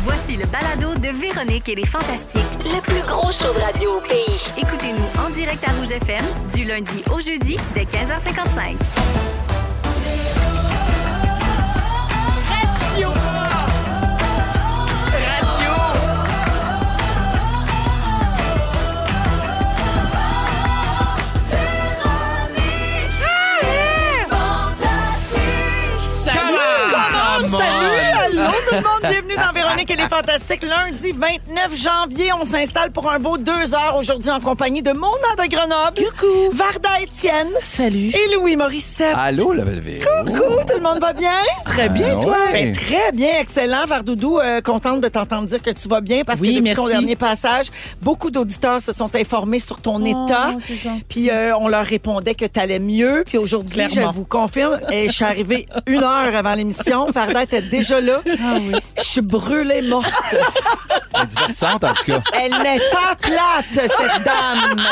Voici le balado de Véronique et les Fantastiques. Le plus gros show de radio au pays. Écoutez-nous en direct à Rouge FM du lundi au jeudi dès 15h55. Radio! Allô tout le monde, bienvenue dans Véronique et les Fantastiques. Lundi 29 janvier, on s'installe pour un beau 2 heures aujourd'hui en compagnie de Mona de Grenoble. Coucou. Varda Étienne. Salut. Et Louis Morissette. Allô, la belle Véro. Coucou, tout le monde va bien? Très bien, toi? Ben, très bien, excellent. Vardoudou, contente de t'entendre dire que tu vas bien parce que Oui, depuis ton merci. dernier passage, beaucoup d'auditeurs se sont informés sur ton état. c'est gentil. Puis on leur répondait que tu allais mieux. Puis aujourd'hui, Clairement. je vous confirme, et je suis arrivée 1 heure avant l'émission. Varda était déjà là. Ah oui. Je suis brûlée morte. Elle est divertissante, en tout cas. Elle n'est pas plate, cette dame.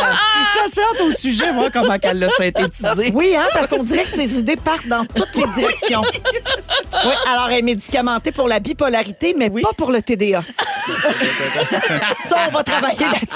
J'asserte au sujet, moi, comment elle l'a synthétisé. Oui, hein, parce qu'on dirait que ses idées partent dans toutes les directions. Oui, alors elle est médicamentée pour la bipolarité, mais pas pour le TDA. Ça, on va travailler là-dessus.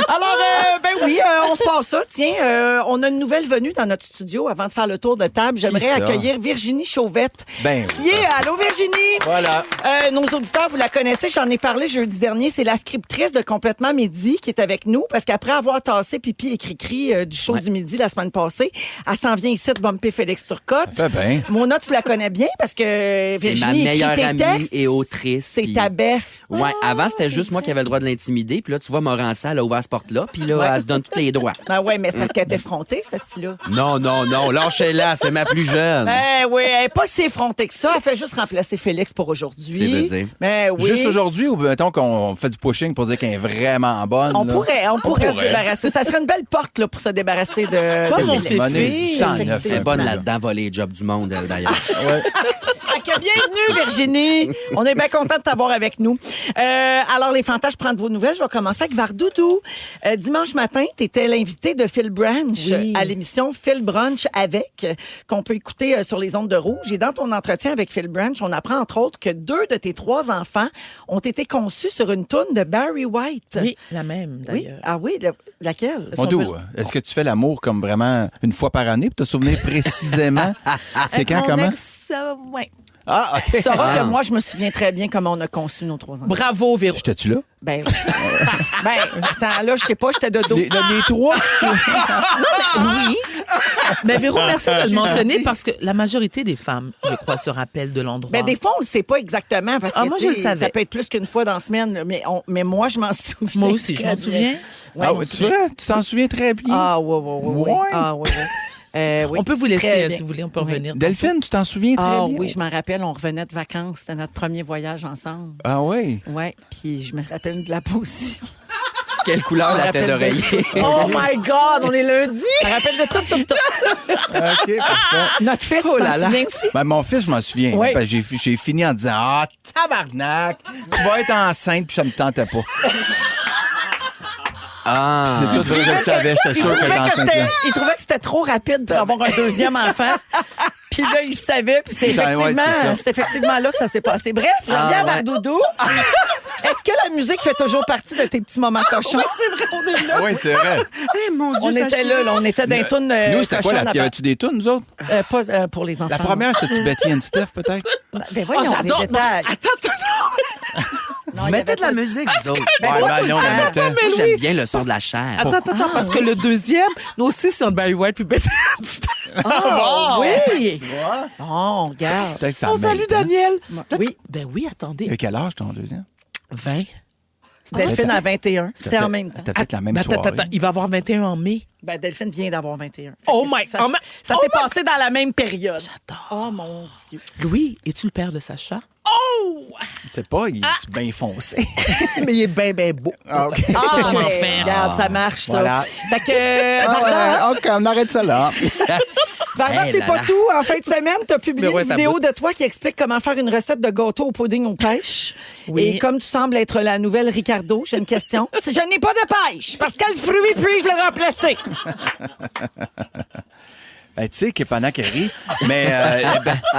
Alors, ben oui, on se passe ça. Tiens, on a une nouvelle venue dans notre studio. Avant de faire le tour de table, j'aimerais ça? accueillir Virginie Chauvette. Ben, Qui est... Allô, Virginie? voilà. Nos auditeurs, vous la connaissez, j'en ai parlé jeudi dernier. C'est la scriptrice de Complètement Midi qui est avec nous parce qu'après avoir tassé pipi et cri-cri du show du midi la semaine passée, elle s'en vient ici de bumper Félix Turcotte. Ça fait bien. Mona, tu la connais bien parce que C'est Virginie ma meilleure écrit tes amie textes. et autrice. C'est puis- ta best. Ouais, avant, c'était juste moi qui avais le droit de l'intimider. Puis là, tu vois, Morançal, elle a ouvert ce porte-là. Puis là, Ouais. elle se donne tous les droits. Ben ouais, mais c'est parce qu'elle est effrontée, ce style-là. Non, lâchez-la, c'est ma plus jeune. Ben oui, elle n'est pas si effrontée que ça. Elle fait juste remplacer Félix pour aujourd'hui. Tu veux dire? Ben oui. Juste aujourd'hui ou mettons qu'on fait du pushing pour dire qu'elle est vraiment bonne? On là? pourrait se débarrasser. Ça serait une belle porte là, pour se débarrasser de mon Félix. Féfé. Monnaie du sang Effectivement. neuf, Elle est bonne là. là-dedans, voler les jobs du monde, elle, d'ailleurs. Fait que bienvenue, Virginie. On est bien content de t'avoir avec nous. Alors, les fantasmes, prendre vos nouvelles. Je vais commencer avec Vardoudou. Dimanche matin, tu étais l'invité de Phil Branch Oui. à l'émission Phil Brunch avec, qu'on peut écouter sur les ondes de Rouge. Et dans ton entretien avec Phil Branch, on apprend entre autres que 2 de tes 3 enfants ont été conçus sur une toune de Barry White. Oui, la même, Oui. d'ailleurs. Ah oui, laquelle? Mondou, est-ce que tu fais l'amour comme vraiment une fois par année pour te souvenir précisément? C'est quand, Mon comment? ex, ouais. Ah, OK. Tu sauras que moi, je me souviens très bien comment on a conçu nos 3 enfants. Bravo, Véro. J'étais-tu là? Ben, attends, là, je sais pas, j'étais de dos. Les 3, Oui. Mais Véro, merci de le mentionner parce que la majorité des femmes, je crois, se rappellent de l'endroit. Ben, des fois, on le sait pas exactement parce que Ah, moi, tu sais, je le savais. ça peut être plus qu'une fois dans la semaine, mais moi, je m'en souviens. Moi aussi, je m'en très souviens. bien. Ouais, ah, on ouais, se tu vois, tu t'en souviens très bien. Ah, ouais. Ouais. Ah, ouais. Oui, On peut vous laisser, très hein, bien. si vous voulez, on peut Oui. revenir. Delphine, tu t'en souviens très Ah bien? oui, je m'en rappelle, on revenait de vacances, c'était notre premier voyage ensemble. Ah oui? Ouais, puis je me rappelle de la position. Quelle couleur Je me la tête rappelle d'oreiller. Oh my God, on est lundi! Je me rappelle de tout. OK, parfait. Notre fils, Oh tu là t'en là. souviens aussi? Ben, mon fils, je m'en souviens. Oui. Ben, j'ai fini en disant ah, tabarnak, tu vas être enceinte, puis ça me tentait pas. Ah. C'est tout vrai, je le savais, j'étais sûr qu'elle était enceinte. Là. Il trouvait que c'était trop rapide pour avoir un deuxième enfant. Puis là, il savait. Puis c'est Ouais, effectivement, c'est ça. c'est effectivement là que ça s'est passé. Bref, je reviens vers Doudou. Est-ce que la musique fait toujours partie de tes petits moments cochons? Oui, c'est vrai, on est là. Oui, c'est vrai. mon Dieu, On était là, on était dans les tunes Nous, c'était quoi? cochonnes Y avait-tu des tunes, nous autres? pas pour les enfants. La première, c'était-tu Betty and Steph, peut-être? Ben voyons, Oh, j'adore. les détails. Vous mettez de la musique, vous autres. Ouais, non, on la mettait. Moi, j'aime bien le son de la chair. Attends, parce que le deuxième, nous aussi, c'est un Barry White puis Betty. Ah, oui! vois? Oh, regarde. Peut-être que ça On salue m'aide, hein. Daniel. Oui. Ben oui, attendez. Et quel âge ton deuxième? 20. Delphine à 21. C'était en même temps. C'était peut-être la même Ben, soirée. attends, il va avoir 21 en mai. Ben, Delphine vient d'avoir 21. Oh my- Ça, oh my- ça oh s'est my- passé dans la même période. J'adore. Oh mon Dieu. Louis, es-tu le père de Sacha? C'est pas, il est bien foncé. Mais il est bien beau. Ah, OK. Ah, Ton mais enfant. regarde, ça marche, ça. Voilà. Fait que, Varda, OK, on arrête ça là. Varda, Hey c'est là pas là. tout. En fin de semaine, tu as publié Mais ouais, une ça vidéo bout. de toi qui explique comment faire une recette de gâteau au pudding aux pêches. Oui. Et comme tu sembles être la nouvelle Ricardo, j'ai une question. Si je n'ai pas de pêche, par quel fruit puis-je le remplacer? Tu sais que pendant qu'elle rit. Mais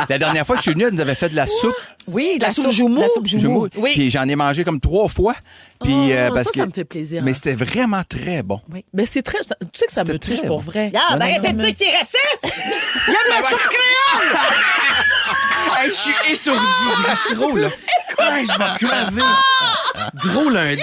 la dernière fois que je suis venu, elle nous avait fait de la soupe. Oui, La soupe Joumou. La soupe Joumou. Joumou. Oui. Puis j'en ai mangé comme 3 fois. Puis, parce que... ça me fait plaisir. Mais hein. c'était vraiment très bon. Mais c'est très... Tu sais que ça me C'était touche très pour bon. vrai. Regarde, arrêtez de dire qu'il est raciste! Il aime la soupe créole! Hey, je suis étourdi, je ris trop, là. Hey, je vais crever. Gros lundi.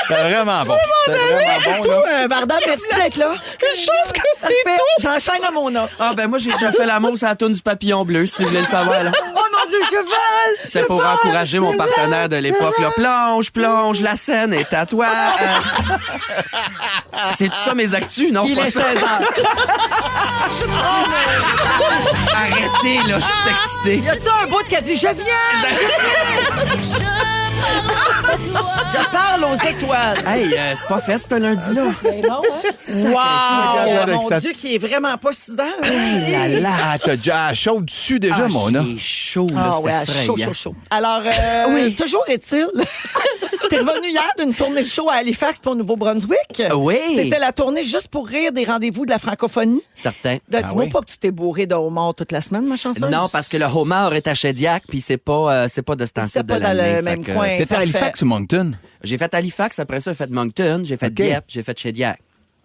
C'est vraiment bon. C'est vraiment bon, là. Varda, merci d'être là. Une chose que c'est Parfait. J'enchaîne à Mona. Ah, ben moi, j'ai déjà fait l'amour sur la toune du papillon bleu, si vous voulez le savoir, là. Oh mon Dieu, cheval! C'était pour encourager mon partenaire de l'époque, là. Plonge, plonge, la scène est à toi. C'est tout ça, mes actus? Non, Il c'est pas est ça. 16 heures. Arrêtez, là, je suis excité. Y a-tu un bout qui a dit « Je viens! Je parle aux étoiles! » Hey, c'est pas fait, ce lundi-là. Mais non, hein? Regarde, Wow! Mon ça- Dieu, qui est vraiment pas 6 heures. Là, là. Ah, t'as déjà chaud dessus déjà, Mona. J'ai chaud, là, Ah c'est ouais, chaud, effrayant. chaud, chaud. Alors, toujours est-il, t'es revenu hier d'une tournée de show à Halifax pour Nouveau-Brunswick. Oui. C'était la tournée juste pour rire des rendez-vous de la francophonie. Certain. Dis-moi oui? pas que tu t'es bourré de homard toute la semaine, ma chanson. Non, parce que le homard est à Chediac, puis c'est pas de cet C'est ancêtre pas de dans l'année. le même Fait que, coin. T'étais à Parfait. Halifax ou Moncton? J'ai fait Halifax, après ça, j'ai fait Moncton, j'ai fait OK. Dieppe, j'ai fait Chediac.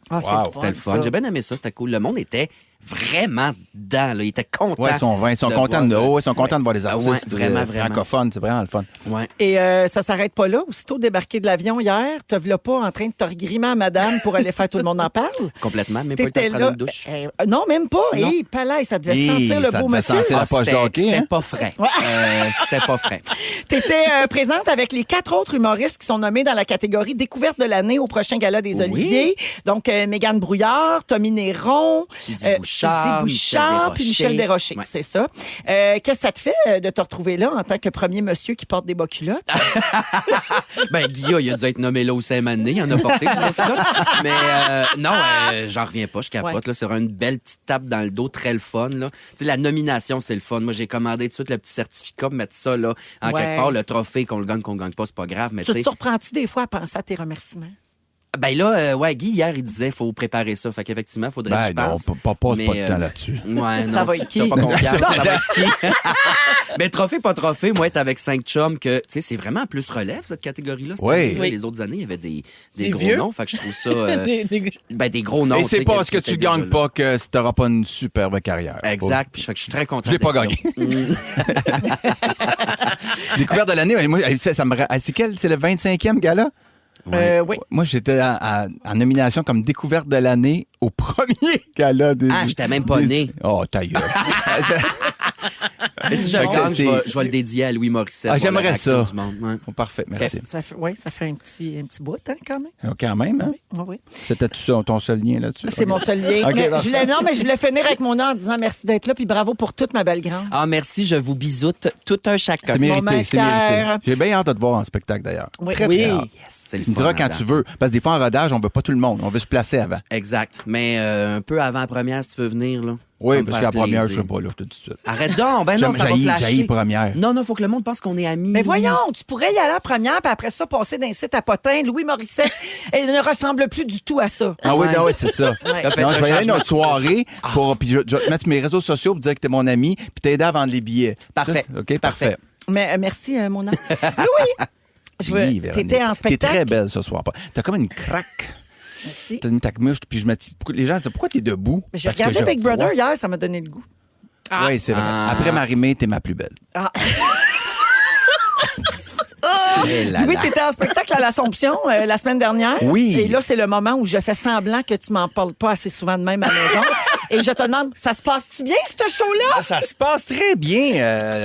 Ah, Wow, C'était le fun. ça. J'ai bien aimé ça, c'était cool. Le monde était vraiment dedans, là. Ils étaient contents. Ouais, ils sont contents ils sont contents de voir les Ah artistes ouais, vraiment, vraiment. francophones. C'est vraiment le fun. Ouais. Et ça s'arrête pas là. Aussitôt débarqué de l'avion hier, te v'là pas en train de te regrimer à madame pour aller faire Tout le monde en parle. Complètement, même pas eu le temps de T'étais prendre là. une douche. Non, même pas. Non. Et palais, ça devait Et sentir le ça beau devait monsieur. sentir la poche de hockey, C'était hein? pas frais. C'était pas frais. T'étais présente avec les 4 autres humoristes qui sont nommés dans la catégorie découverte de l'année au prochain gala des Oui. Oliviers. Donc, Mégane Brouillard, Tommy Néron, Suzy Bouchard, puis Michel Desrochers. Ouais. C'est ça. Qu'est-ce que ça te fait de te retrouver là en tant que premier monsieur qui porte des bas culottes? Ben, Guilla, il a dû être nommé là au Saint-Mané. Il en a porté, tout ça. Mais non, j'en reviens pas. Je capote. Ouais. Là, c'est vraiment une belle petite tape dans le dos, très le fun. Là. Tu sais, la nomination, c'est le fun. Moi, j'ai commandé tout de suite le petit certificat pour mettre ça là, en Ouais. quelque part. Le trophée, qu'on le gagne pas, c'est pas grave. Mais Tu tu te sais, surprends-tu des fois à penser à tes remerciements? ben là, ouais, Guy, hier, il disait faut préparer ça. Fait qu'effectivement, il faudrait que Ben je non, pense. passe Mais, pas de temps là-dessus. Ouais, non. Ça va tu- être qui? t'as pas confiance, ça va être qui? Mais trophée, pas trophée, moi, être avec 5 chums, que, tu sais, c'est vraiment plus relève, cette catégorie-là. cette Oui. année-là. Oui. Les autres années, il y avait des Des gros vieux. noms. Fait que je trouve ça. Des gros noms. Et tu sais, c'est pas parce que étaient tu gagnes déjà là. pas que t'auras pas une superbe carrière. Exact. Puis fait que je suis très content. Je l'ai pas d'être gagné. là. Découverte de l'année, moi, ça me... C'est quel? C'est le 25e gala? Oui. Moi, j'étais en nomination comme découverte de l'année au premier gala des... Ah, j'étais même pas né. Oh, ta gueule. Mais si je Fait que gagne, c'est- je vais le dédier à Louis Morissette. Ah, pour la j'aimerais réaction ça. du monde. Ouais. Oh, parfait, merci. Ça fait un petit bout, hein, quand même. Oh, quand même, hein? Oui, oui. C'était tout ça, ton seul lien là-dessus? C'est Ok. mon seul lien. OK, Mais parfait. je voulais finir avec mon nom en disant merci d'être là, puis bravo pour toute ma belle grande. Ah, merci, je vous bisoute tout un chacun. C'est Moment mérité, c'est fier. mérité. J'ai bien hâte de te voir en spectacle, d'ailleurs. Oui. Très, Oui. très hâte. Yes, c'est le Tu me fun, diras quand Adam. tu veux. Parce que des fois, en rodage, on veut pas tout le monde. On veut se placer avant. Exact. Mais un peu avant la première, si tu veux venir, là. Ça Oui, va me parce faire qu'à la première, je plaisir. sais pas, là, je te dis tout de suite. Arrête donc, ben non, ça va J'haïs flasher. première. Non, non, faut que le monde pense qu'on est amis. Mais voyons, tu pourrais y aller à la première, puis après ça, passer d'un site à potin. Louis Morissette, elle ne ressemble plus du tout à ça. Ah oui, Ouais. non, oui, c'est ça. Ouais. T'as fait Non, un je vais aller à changement notre soirée, puis je vais te mettre sur mes réseaux sociaux pour dire que t'es mon ami, puis t'aider à vendre les billets. Parfait. Ça, OK, parfait. Mais merci, mon nom. Oui, Oui, Véronique. t'étais en T'es spectacle. très belle ce soir. T'as comme une craque. Merci. T'as une tacmouche, puis je me dis, les gens disent, pourquoi t'es debout? J'ai Parce que regardé je Big Brother vois. hier, ça m'a donné le goût. Oui, c'est vrai. Ah. Après Marie-Mé, t'es ma plus belle. Ah. Eh là Louis, là. t'étais en spectacle à l'Assomption la semaine dernière. Oui. Et là, c'est le moment où je fais semblant que tu m'en parles pas assez souvent de même à la maison. Et je te demande, ça se passe-tu bien, ce show-là? Ça se passe très bien.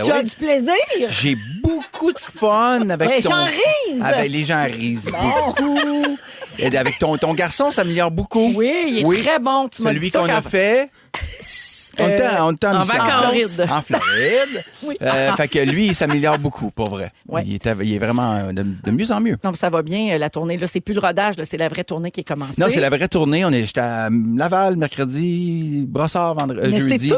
Tu as oui. du plaisir? J'ai beaucoup de fun avec Les ton... gens risent. Avec les gens risent beaucoup. Et avec ton garçon, ça s'améliore beaucoup. Oui, il est très bon. Tu m'as Celui dit ça qu'on quand- a fait, On était en en vacances. vacances. En Floride. Oui. Fait que lui, il s'améliore beaucoup, pour vrai. Ouais. Il est vraiment de mieux en mieux. Non, ça va bien, la tournée. Là, c'est plus le rodage, là, c'est la vraie tournée qui est commencée. Non, c'est la vraie tournée. J'étais à Laval mercredi, Brossard Mais jeudi, c'est tout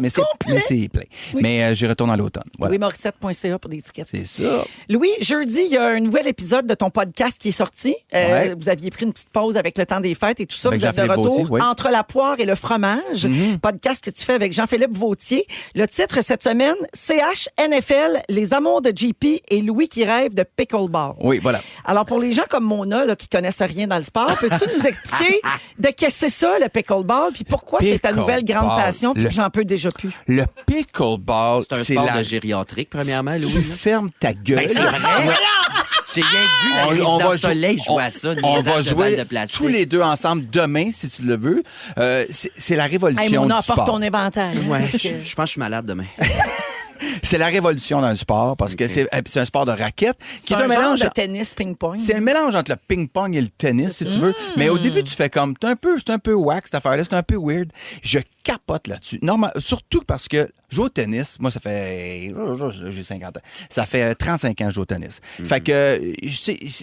mais c'est plein. Oui. Mais j'y retourne à l'automne. Voilà. louismorissette.ca pour des tickets. C'est ça. Louis, jeudi, il y a un nouvel épisode de ton podcast qui est sorti. Ouais. Vous aviez pris une petite pause avec le temps des fêtes et tout ça. Avec Vous êtes de Jean-Philippe retour Vautier, oui. entre la poire et le fromage. Podcast que tu fais avec Jean-Philippe Vautier. Le titre cette semaine, CH NFL, les amours de JP et Louis qui rêve de pickleball. Oui, voilà. Alors, pour les gens comme Mona, là, qui connaissent rien dans le sport, peux-tu nous expliquer de qu'est-ce que c'est ça, le pickleball, puis pourquoi c'est ta nouvelle grande Pickleball. passion, puis que j'en peux déjà plus? Le pickleball, C'est un c'est sport la... de gériatrique, premièrement, Louis. Tu là. fermes ta gueule. Ben, c'est vrai. J'ai rien vu la résidence Soleil jouer à ça. on va niaisage de balles jouer de plastique. tous les deux ensemble demain, si tu le veux. C'est la Hey, révolution Mona, du apporte sport. ton éventail. Ouais, Parce je que- pense que je suis malade demain. C'est la révolution dans le sport parce que c'est un sport de raquette qui est un genre mélange. de tennis ping-pong. C'est un mélange entre le ping-pong et le tennis, si tu veux. Mais au début, tu fais comme, c'est un peu whack, cette affaire-là, c'est un peu weird. Je capote là-dessus. Normal, surtout parce que jouer au tennis, moi, ça fait, j'ai 50 ans. Ça fait 35 ans que je joue au tennis. Fait que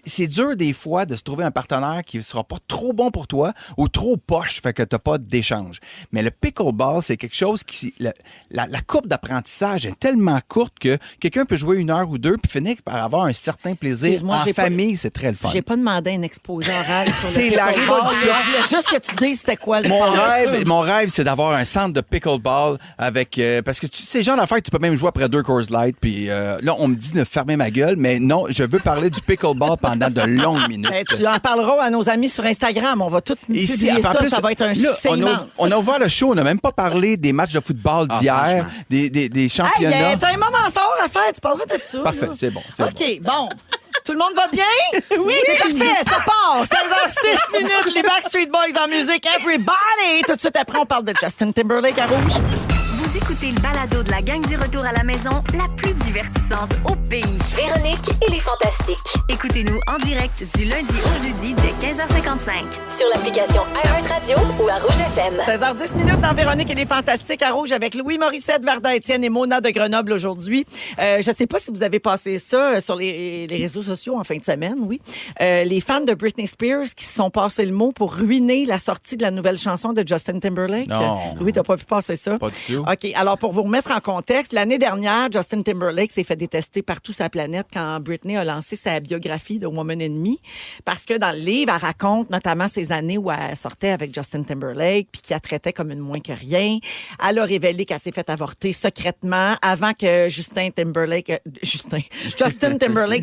c'est dur des fois de se trouver un partenaire qui sera pas trop bon pour toi ou trop poche, fait que t'as pas d'échange. Mais le pickleball, c'est quelque chose qui, la courbe d'apprentissage est tellement courte que quelqu'un peut jouer 1 heure ou 2 puis finir par avoir un certain plaisir. Excuse-moi, En j'ai pas- famille, c'est très le fun. J'ai pas demandé un exposé oral sur C'est le la pickleball. révolution. Je voulais juste que tu dises c'était quoi le Mon sport. mon rêve, c'est d'avoir un centre de pickleball avec parce que c'est le genre d'affaires que tu peux même jouer après 2 Coors Light. Puis là, on me dit de fermer ma gueule, mais non, je veux parler du pickleball pendant de longues minutes. Ben, tu en parleras à nos amis sur Instagram. On va tout Ici, publier en ça. plus, Ça va être un là, succès immense. on a ouvert le show, on n'a même pas parlé des matchs de football Ah, d'hier, franchement. des championnats. T'as un moment fort à faire. Tu parleras de ça. Parfait, là. c'est bon. C'est OK, bon. Tout le monde va bien? Oui, c'est parfait, ça part. 16h06 minutes, les Backstreet Boys en musique. Everybody! Tout de suite après, on parle de Justin Timberlake à Rouge. Vous écoutez le balado de la gang du retour à la maison, la plus divertissante au pays. Véronique et les Fantastiques. Écoutez-nous en direct du lundi au jeudi dès 15h55. Sur l'application iHeartRadio ou à Rouge FM. 16h10 minutes dans Véronique et les Fantastiques à Rouge avec Louis Morissette, Varda Étienne et Mona de Grenoble aujourd'hui. Je ne sais pas si vous avez passé ça sur les réseaux sociaux en fin de semaine, oui. Les fans de Britney Spears qui se sont passés le mot pour ruiner la sortie de la nouvelle chanson de Justin Timberlake. Non. Louis, t'as pas vu passer ça? Pas du tout. OK. Alors, pour vous remettre en contexte, l'année dernière, Justin Timberlake s'est fait détester partout sur la planète quand Britney a lancé sa biographie de Woman in Me. Parce que dans le livre, elle raconte notamment ces années où elle sortait avec Justin Timberlake puis qu'elle traitait comme une moins que rien. Elle a révélé qu'elle s'est fait avorter secrètement avant que Justin Timberlake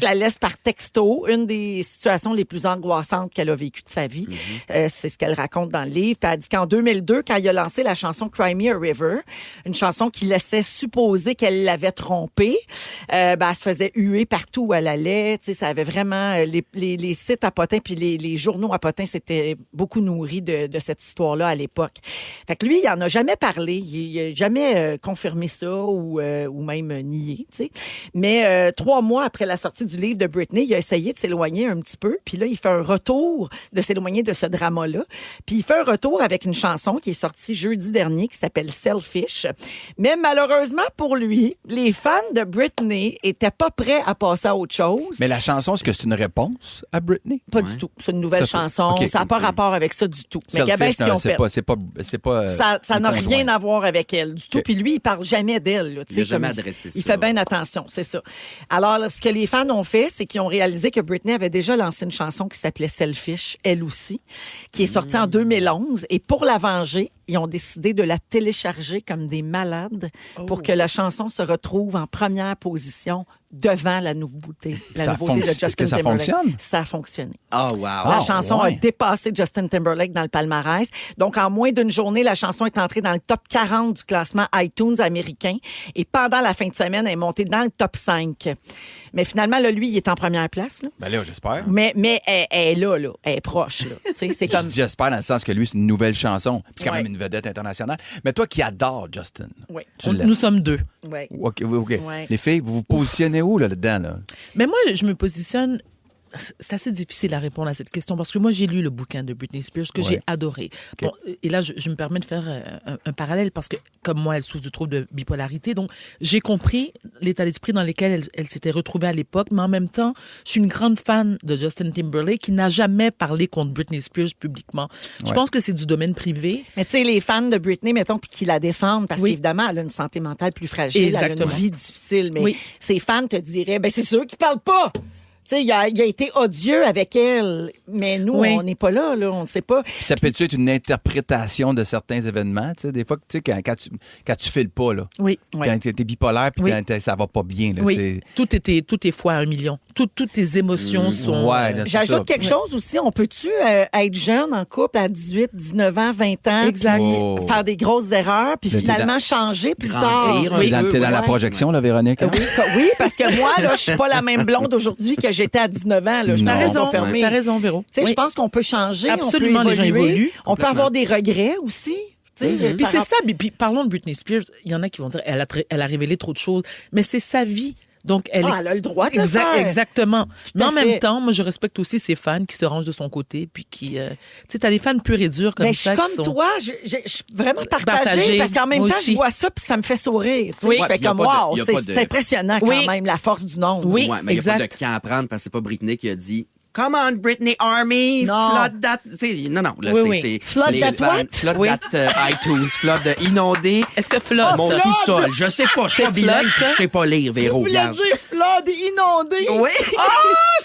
la laisse par texto. Une des situations les plus angoissantes qu'elle a vécues de sa vie. C'est ce qu'elle raconte dans le livre. Puis elle dit qu'en 2002, quand il a lancé la chanson Cry Me a River, une chanson qui laissait supposer qu'elle l'avait trompé, elle se faisait huer partout où elle allait. Tu sais, ça avait vraiment... Les sites à potins puis les journaux à potins s'étaient beaucoup nourris de cette histoire-là à l'époque. Fait que lui, il en a jamais parlé. Il n'a jamais confirmé ça ou même nié. Tu sais. Mais 3 mois après la sortie du livre de Britney, il a essayé de s'éloigner un petit peu. Puis là, il fait un retour de s'éloigner de ce drama-là. Puis il fait un retour avec une chanson qui est sortie jeudi dernier qui s'appelle Selfish. Mais malheureusement pour lui, les fans de Britney étaient pas prêts à passer à autre chose. Mais la chanson, est-ce que c'est une réponse à Britney? Pas du tout. C'est une nouvelle Ça, chanson. OK. Ça n'a pas rapport avec ça du tout. Mais Selfish, qu'est-ce qu'ils ont fait? c'est pas Ça n'a le rien conjoint. à voir avec elle du tout. OK. Puis lui, il parle jamais d'elle. Là, tu Il sais, a jamais comme adressé il ça. fait bien attention, c'est ça. Alors, là, ce que les fans ont fait, c'est qu'ils ont réalisé que Britney avait déjà lancé une chanson qui s'appelait Selfish, elle aussi, qui est sortie en 2011. Et pour la venger, ils ont décidé de la télécharger comme des malades pour que la chanson se retrouve en première position devant la nouveauté, Ça de Justin est-ce que ça Timberlake. fonctionne? Ça a fonctionné. Oh, wow. La Ah, chanson a ouais. dépassé Justin Timberlake dans le palmarès. Donc, en moins d'une journée, la chanson est entrée dans le top 40 du classement iTunes américain. Et pendant la fin de semaine, elle est montée dans le top 5. Mais finalement, là, lui, il est en première place. Là. Ben là, j'espère. Mais elle est là. Elle est proche. Là. Tu sais, c'est Je comme... dis j'espère dans le sens que lui, c'est une nouvelle chanson. C'est quand Ouais. même une vedette internationale. Mais toi qui adores Justin, Oui. tu l'aimes. Nous sommes 2. Ouais. OK. Ouais. Les filles, vous vous positionnez où là-dedans? Là? Mais moi, je me positionne c'est assez difficile à répondre à cette question parce que moi, j'ai lu le bouquin de Britney Spears que j'ai adoré. Bon, et là, je me permets de faire un parallèle parce que, comme moi, elle souffre du trouble de bipolarité. Donc, j'ai compris l'état d'esprit dans lequel elle s'était retrouvée à l'époque. Mais en même temps, je suis une grande fan de Justin Timberlake qui n'a jamais parlé contre Britney Spears publiquement. Je pense que c'est du domaine privé. Mais tu sais, les fans de Britney, mettons, puis qui la défendent parce qu'évidemment, elle a une santé mentale plus fragile, Exactement. elle a une vie difficile. Mais ses fans te diraient, ben c'est sûr qu'ils parlent pas. Tu sais, il a été odieux avec elle, mais nous, on n'est pas là, on ne sait pas. Puis ça peut être une interprétation de certains événements, tu sais, des fois, tu sais, quand tu files pas, là. Oui. Quand t'es bipolaire, puis quand ça va pas bien, là. Oui. Tout est fois 1 million. Toutes tes émotions sont... Ouais, c'est J'ajoute ça. quelque chose aussi. On peut-tu être jeune en couple à 18, 19 ans, 20 ans, Exact. puis faire des grosses erreurs, puis Là, finalement changer plus tard? Grandir un peu. T'es dans la projection, là, Véronique? hein? Oui, parce que moi, là, je suis pas la même blonde aujourd'hui que j'étais à 19 ans. Là. Je Non. suis T'as raison, Véro. Tu sais, Oui. je pense qu'on peut changer. Absolument, on peut les gens évoluer. évoluent. On peut avoir des regrets aussi. Tu sais, Puis par c'est ça, puis parlons de Britney Spears. Il y en a qui vont dire elle a révélé trop de choses, mais c'est sa vie. Donc elle elle a le droit de le faire. Exactement. Mais en fait. même temps, moi je respecte aussi ses fans qui se rangent de son côté puis qui tu sais t'as des fans purs et durs comme Mais ça je suis qui comme sont toi, je suis vraiment partagée Partagée, parce qu'en même moi temps, aussi. je vois ça puis ça me fait sourire. Tu sais, Oui. je Ouais, fais puis y a comme pas de- wow, y a pas c'est de- impressionnant quand Oui. même la force du nombre. Oui. Ouais, mais il n'y a pas de exact. camp à prendre parce que c'est pas Britney qui a dit Come on, Britney Army, Non. flood that. Non, là, Oui, c'est. oui. Flood les that fans- what? Flood Oui. that iTunes, flood inondé. Est-ce que flotte Mon flood! sous-sol, je sais pas, je suis pas C'est bilingue, flotte. puis je sais pas lire, Vous Véro. voulez vierge. dire flood inondé? Oui.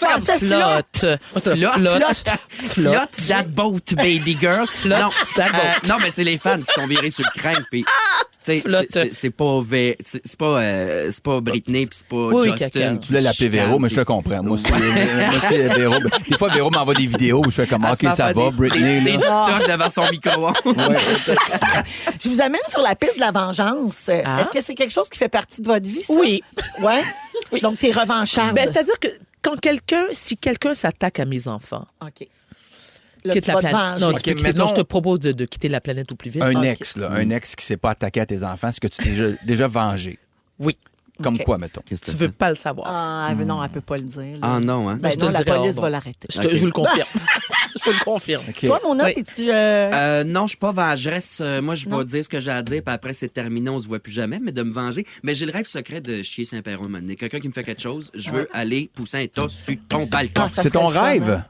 Je pensais flotte. flotte. Flotte that boat, baby girl. Flotte non, that boat. non, mais c'est les fans qui sont virés sur le crâne. Puis, tu sais, Flotte. c'est pas, c'est pas Britney, puis c'est pas Oui, Justin. quelqu'un. Je voulais l'appeler Véro, mais je le comprends. Moi aussi, Véro. Des fois, Véro m'envoie des vidéos où je fais comme, OK, ça va, Britney. Des là. TikTok devant son micro. Je vous amène sur la piste de la vengeance. Ah. Est-ce que c'est quelque chose qui fait partie de votre vie, ça? Oui. Ouais? Donc, t'es revancharde. Ben, c'est-à-dire que si quelqu'un s'attaque à mes enfants, OK. Là, quitte tu la vas te planète. venger. Non, OK, tu peux quitter- mettons- non, je te propose de quitter la planète au plus vite. Un OK. ex, là, un ex qui s'est pas attaqué à tes enfants, est-ce que tu t'es déjà vengé? Oui. Comme OK. quoi, mettons? Tu veux pas le savoir. Ah, non, elle peut pas le dire. là. Ah non, hein? Ben je te non, le la dirai police hors va d'onde. l'arrêter. Je vous le confirme. Je vous le confirme. OK. Toi, mon homme, Oui. es-tu... Non, je suis pas vengeresse. Moi, je vais dire ce que j'ai à dire, puis après, c'est terminé, on se voit plus jamais, mais de me venger. Mais j'ai le rêve secret de chier Saint-Péron un moment donné. Quelqu'un qui me fait quelque chose, je veux aller pousser un tas sur ton balcon. Ah, ça C'est ton serait le fun, rêve? hein?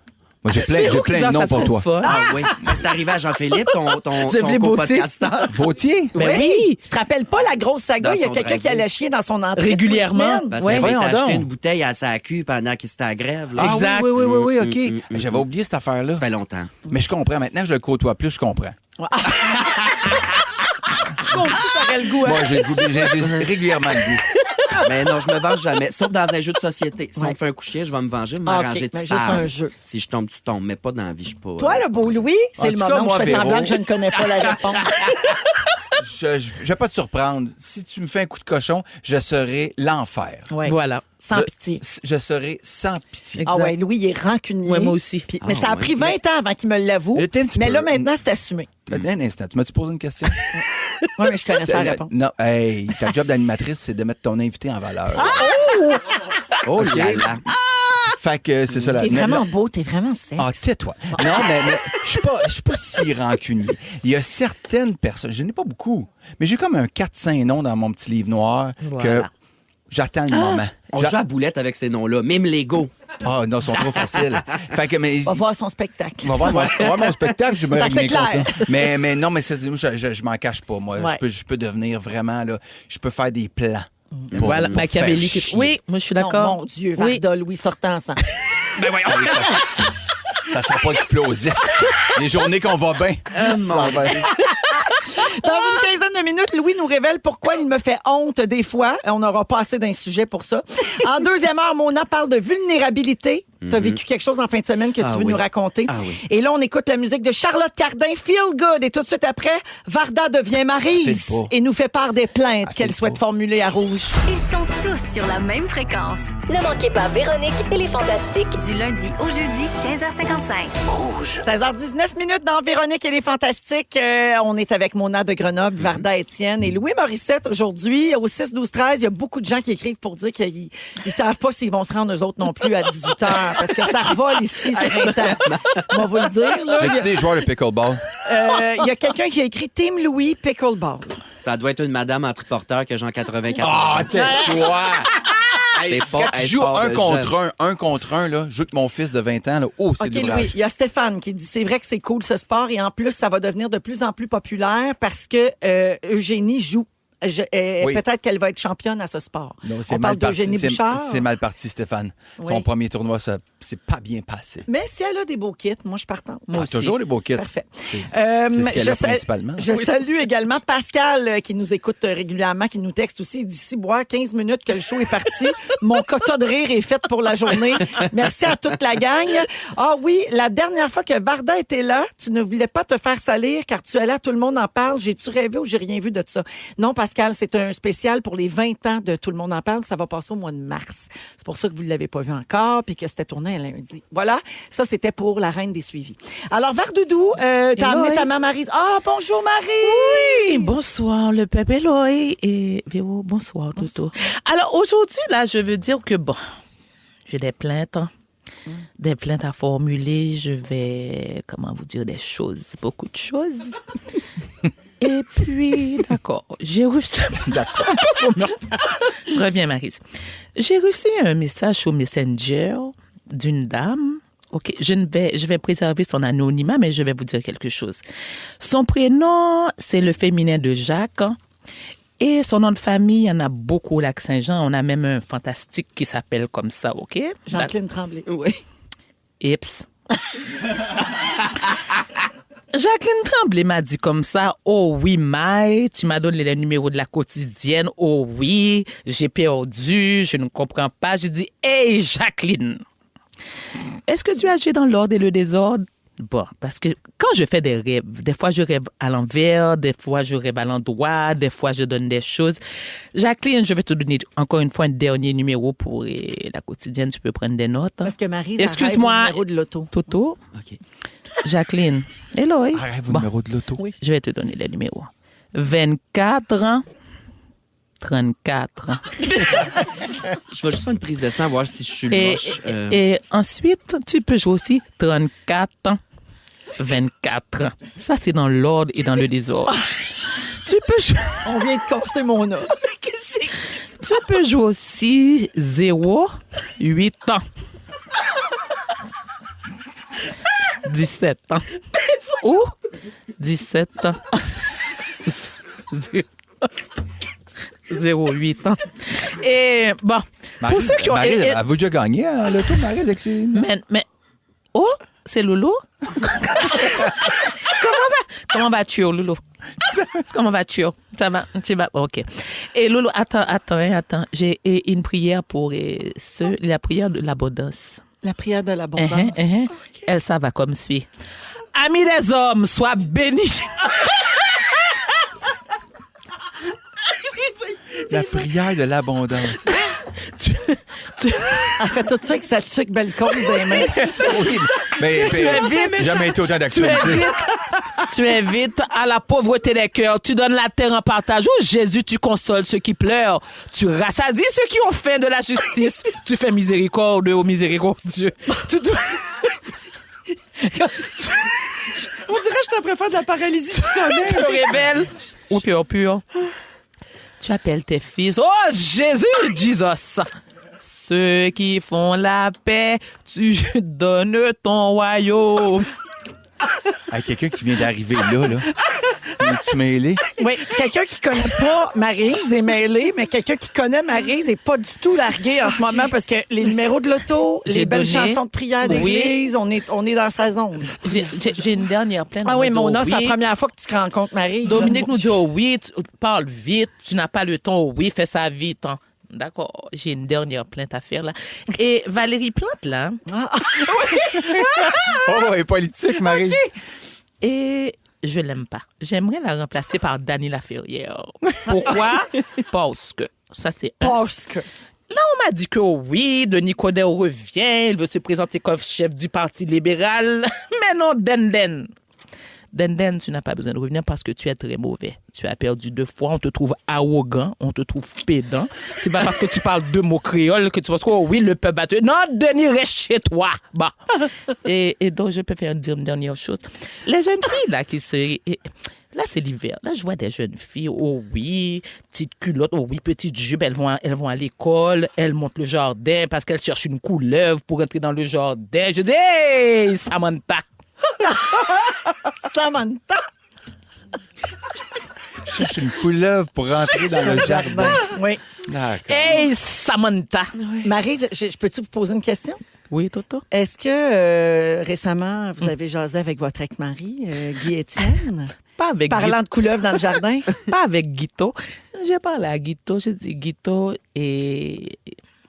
Moi, j'ai plein de noms pour toi. Ah oui, mais c'est arrivé à Jean-Philippe, ton Jean-Philippe Gaultier. co-podcasteur. Vautier? Ben oui. Tu te rappelles pas la grosse saga? Dans Il y a son quelqu'un qui driveway. allait chier dans son entrée. Régulièrement. Parce Ouais. qu'il Voyons avait acheté donc. une bouteille à sa cul pendant qu'il était à grève. Là. Ah Exact. oui, OK. Mm, mm, Mais j'avais oublié cette affaire-là. Ça fait longtemps. Mais je comprends. Maintenant que je le côtoie plus, je comprends. Toi aussi, t'aurais le goût, hein? Moi, j'ai régulièrement le goût. Mais non, je me venge jamais. Sauf dans un jeu de société. Si on Ouais. me fait un coup de chien, je vais me venger, Ah, m'arranger OK, de mais juste un jeu. Si je tombe, tu tombes. Mais pas dans la vie, je suis pas. Toi, le beau Louis, c'est En le tout cas, moment où moi, je fais Véro- semblant que je ne connais pas la réponse. Je vais pas te surprendre. Si tu me fais un coup de cochon, je serai l'enfer. Ouais. Voilà. Sans pitié. Je serai sans pitié. Ah ouais, Louis, il est rancunier. Ouais, moi aussi. Mais ça a ouais. pris 20 ans avant qu'il me l'avoue. T'es un petit Mais peu- là, maintenant, c'est assumé. Un instant, tu m'as-tu posé une question? Oui, mais je connais sa réponse. Non, hey, ta job d'animatrice, c'est de mettre ton invité en valeur. Oh là là. Fait que c'est ça la T'es vraiment beau, t'es vraiment sexe. Ah, tais-toi. Non, mais je suis pas si rancunier. Il y a certaines personnes, je n'ai pas beaucoup, mais j'ai comme un 4-5 noms dans mon petit livre noir que Voilà. j'attends le moment. On joue à boulette avec ces noms-là. Même Lego. Ah non, ils sont trop faciles. Fait que, mais, On va voir son spectacle. on va voir mon spectacle, je me C'est régler clair. content. Mais non, mais je m'en cache pas, moi. Ouais. Je peux devenir vraiment, là, je peux faire des plans. pour- Voilà, pour machiavélique. faire chier. Oui, moi je suis Non, d'accord. mon Dieu, Oui. Varda, Louis, sortant ensemble. Ça sera pas explosif. Les journées qu'on va bien. ça va. Dans une quinzaine de minutes, Louis nous révèle pourquoi il me fait honte des fois. On n'aura pas assez d'un sujet pour ça. En deuxième heure, Mona parle de vulnérabilité. Tu as vécu quelque chose en fin de semaine que tu veux oui. nous raconter. Ah oui. Et là, on écoute la musique de Charlotte Cardin, Feel Good. Et tout de suite après, Varda devient Maryse file pas. et nous fait part des plaintes Elle qu'elle file souhaite pas. formuler à Rouge. Ils sont tous sur la même fréquence. Ne manquez pas Véronique et les Fantastiques. Du lundi au jeudi, 15h55. 16h19 minutes dans Véronique et les Fantastiques. On est avec Mona de Grenoble, Varda Étienne et Louis Morissette aujourd'hui. Au 6-12-13, il y a beaucoup de gens qui écrivent pour dire qu'ils ne savent pas s'ils vont se rendre eux autres non plus à 18h parce que ça revole ici sur un temps. On va vous le dire. Là. J'ai des joueurs de pickleball. Il y a quelqu'un qui a écrit Team Louis Pickleball. Ça doit être une madame en triporteur que j'ai en 94 Ah, ans. tais-toi! C'est Quand pas tu un joues sport un de contre un, là, je joue avec mon fils de 20 ans, là, c'est OK, d'ouvrage. Louis, il y a Stéphane qui dit c'est vrai que c'est cool ce sport et en plus, ça va devenir de plus en plus populaire parce que Eugénie joue. Oui. Peut-être qu'elle va être championne à ce sport. Non, On parle d'Eugénie Bouchard. C'est mal parti, Stéphane. Oui. Son premier tournoi, ça c'est pas bien passé. Mais si elle a des beaux kits, moi, je suis partante. Moi aussi. Toujours les beaux kits. Parfait. C'est ce qu'elle a principalement. Je salue également Pascal qui nous écoute régulièrement, qui nous texte aussi. Il dit si boire 15 minutes que le show est parti, mon quota de rire est fait pour la journée. Merci à toute la gang. Ah oui, la dernière fois que Varda était là, tu ne voulais pas te faire salir car tu es là, tout le monde en parle. J'ai-tu rêvé ou j'ai rien vu de ça? Non, Pascal, c'est un spécial pour les 20 ans de Tout le monde en parle. Ça va passer au mois de mars. C'est pour ça que vous ne l'avez pas vu encore puis que c'était tourné un lundi. Voilà, ça, c'était pour la reine des suivis. Alors, Vardoudou, t'as amené ta maman Maryse. Ah, bonjour Marie! Oui, bonsoir le peuple Eloï et Véro, bonsoir Toto. Alors aujourd'hui, là, je veux dire que, bon, j'ai des plaintes, des plaintes à formuler. Je vais, comment vous dire, des choses, beaucoup de choses. Et puis, d'accord, j'ai reçu... D'accord. Reviens, Maryse. J'ai reçu un message sur Messenger d'une dame. OK, je vais préserver son anonymat, mais je vais vous dire quelque chose. Son prénom, c'est le féminin de Jacques. Et son nom de famille, il y en a beaucoup au Lac-Saint-Jean. On a même un fantastique qui s'appelle comme ça, OK? Jacqueline Tremblay. Oui. Ips. Jacqueline Tremblay m'a dit comme ça, oh oui, Maï, tu m'as donné les numéros de la quotidienne, oh oui, j'ai perdu, je ne comprends pas. J'ai dit, hey Jacqueline, est-ce que tu agis dans l'ordre et le désordre? Bon, parce que quand je fais des rêves, des fois je rêve à l'envers, des fois je rêve à l'endroit, des fois je donne des choses. Jacqueline, je vais te donner encore une fois un dernier numéro pour la quotidienne, tu peux prendre des notes. Parce que Marie, excuse-moi, numéro de l'auto. Toto. OK. Jacqueline. Hello. Arrête vos numéros de l'auto. Oui. Je vais te donner les numéros. 24 ans. 34 ans. Je vais juste faire une prise de sang, voir si je suis louche. Et ensuite, tu peux jouer aussi 34 ans. 24 ans. Ça, c'est dans l'ordre et dans le désordre. Tu peux jouer... On vient de casser mon os. Tu peux jouer aussi 0, 8 ans. 17 ans. Ou 17 ans. 0,8 ans. Et bon, pour ceux qui ont... Marie, avez-vous déjà gagné à l'auto, Marie, avec ses... Mais... Oh, c'est Loulou? Comment vas-tu, Loulou? Comment vas-tu? Ça va? Tu vas? OK. Et Loulou, attends. J'ai une prière pour la prière de l'abondance. La prière de l'abondance. Elle, ça va comme suit. Amis des hommes, sois bénis. La prière de l'abondance. Elle fait tout ça avec sa tuque belle cause des mains. Oui, mais jamais été autant d'actualité. Tu invites à la pauvreté des cœurs. Tu donnes la terre en partage. Oh Jésus, tu consoles ceux qui pleurent. Tu rassasies ceux qui ont faim de la justice. Tu fais miséricorde aux miséricordieux. On dirait que je te préfère de la paralysie du sommeil. Tu révèles au cœur pur. Tu appelles tes fils. Oh Jésus, Jesus. Ceux qui font la paix, tu donnes ton royaume. Quelqu'un qui vient d'arriver là. Es-tu mêlé? Oui, quelqu'un qui connaît pas Maryse est mêlé, mais quelqu'un qui connaît Maryse est pas du tout largué en ce moment parce que les numéros de l'auto, les belles chansons de prière d'église, on est dans sa zone. J'ai une dernière plainte. Ah oui, Mona, c'est la première fois que tu rencontres Maryse. Dominique nous dit, oh oui, parle vite, tu n'as pas le temps, oh oui, fais ça vite. Hein. D'accord, j'ai une dernière plainte à faire là. Et Valérie Plante là. Oh, elle est politique, Marie. Et je l'aime pas. J'aimerais la remplacer par Dany Laferrière. Pourquoi? Parce que ça c'est Parce que là on m'a dit que oui, Denis Coderre revient, il veut se présenter comme chef du Parti libéral. Mais non, Den. Den, tu n'as pas besoin de revenir parce que tu es très mauvais. Tu as perdu 2 fois. On te trouve arrogant, on te trouve pédant. C'est pas parce que tu parles 2 mots créoles que tu penses que oh oui, le peuple battu. Non, Denis, reste chez toi. Bah. Et donc, je peux faire dire une dernière chose. Les jeunes filles, là, qui se... Là, c'est l'hiver. Là, je vois des jeunes filles, oh oui, petite culotte, oh oui, petite jupe, elles vont à l'école, elles montent le jardin parce qu'elles cherchent une couleuvre pour entrer dans le jardin. Je dis, hey, Samantha! Samantha! Je cherche une couleuvre pour rentrer dans le jardin. Oui. D'accord. Hey, Samantha! Maryse, je peux-tu vous poser une question? Oui, Toto? Est-ce que récemment, vous avez jasé avec votre ex-mari, Guy Étienne? Pas avec Parlant de couleuvre dans le jardin? Pas avec Guito. J'ai parlé à Guito, j'ai dit Guito et...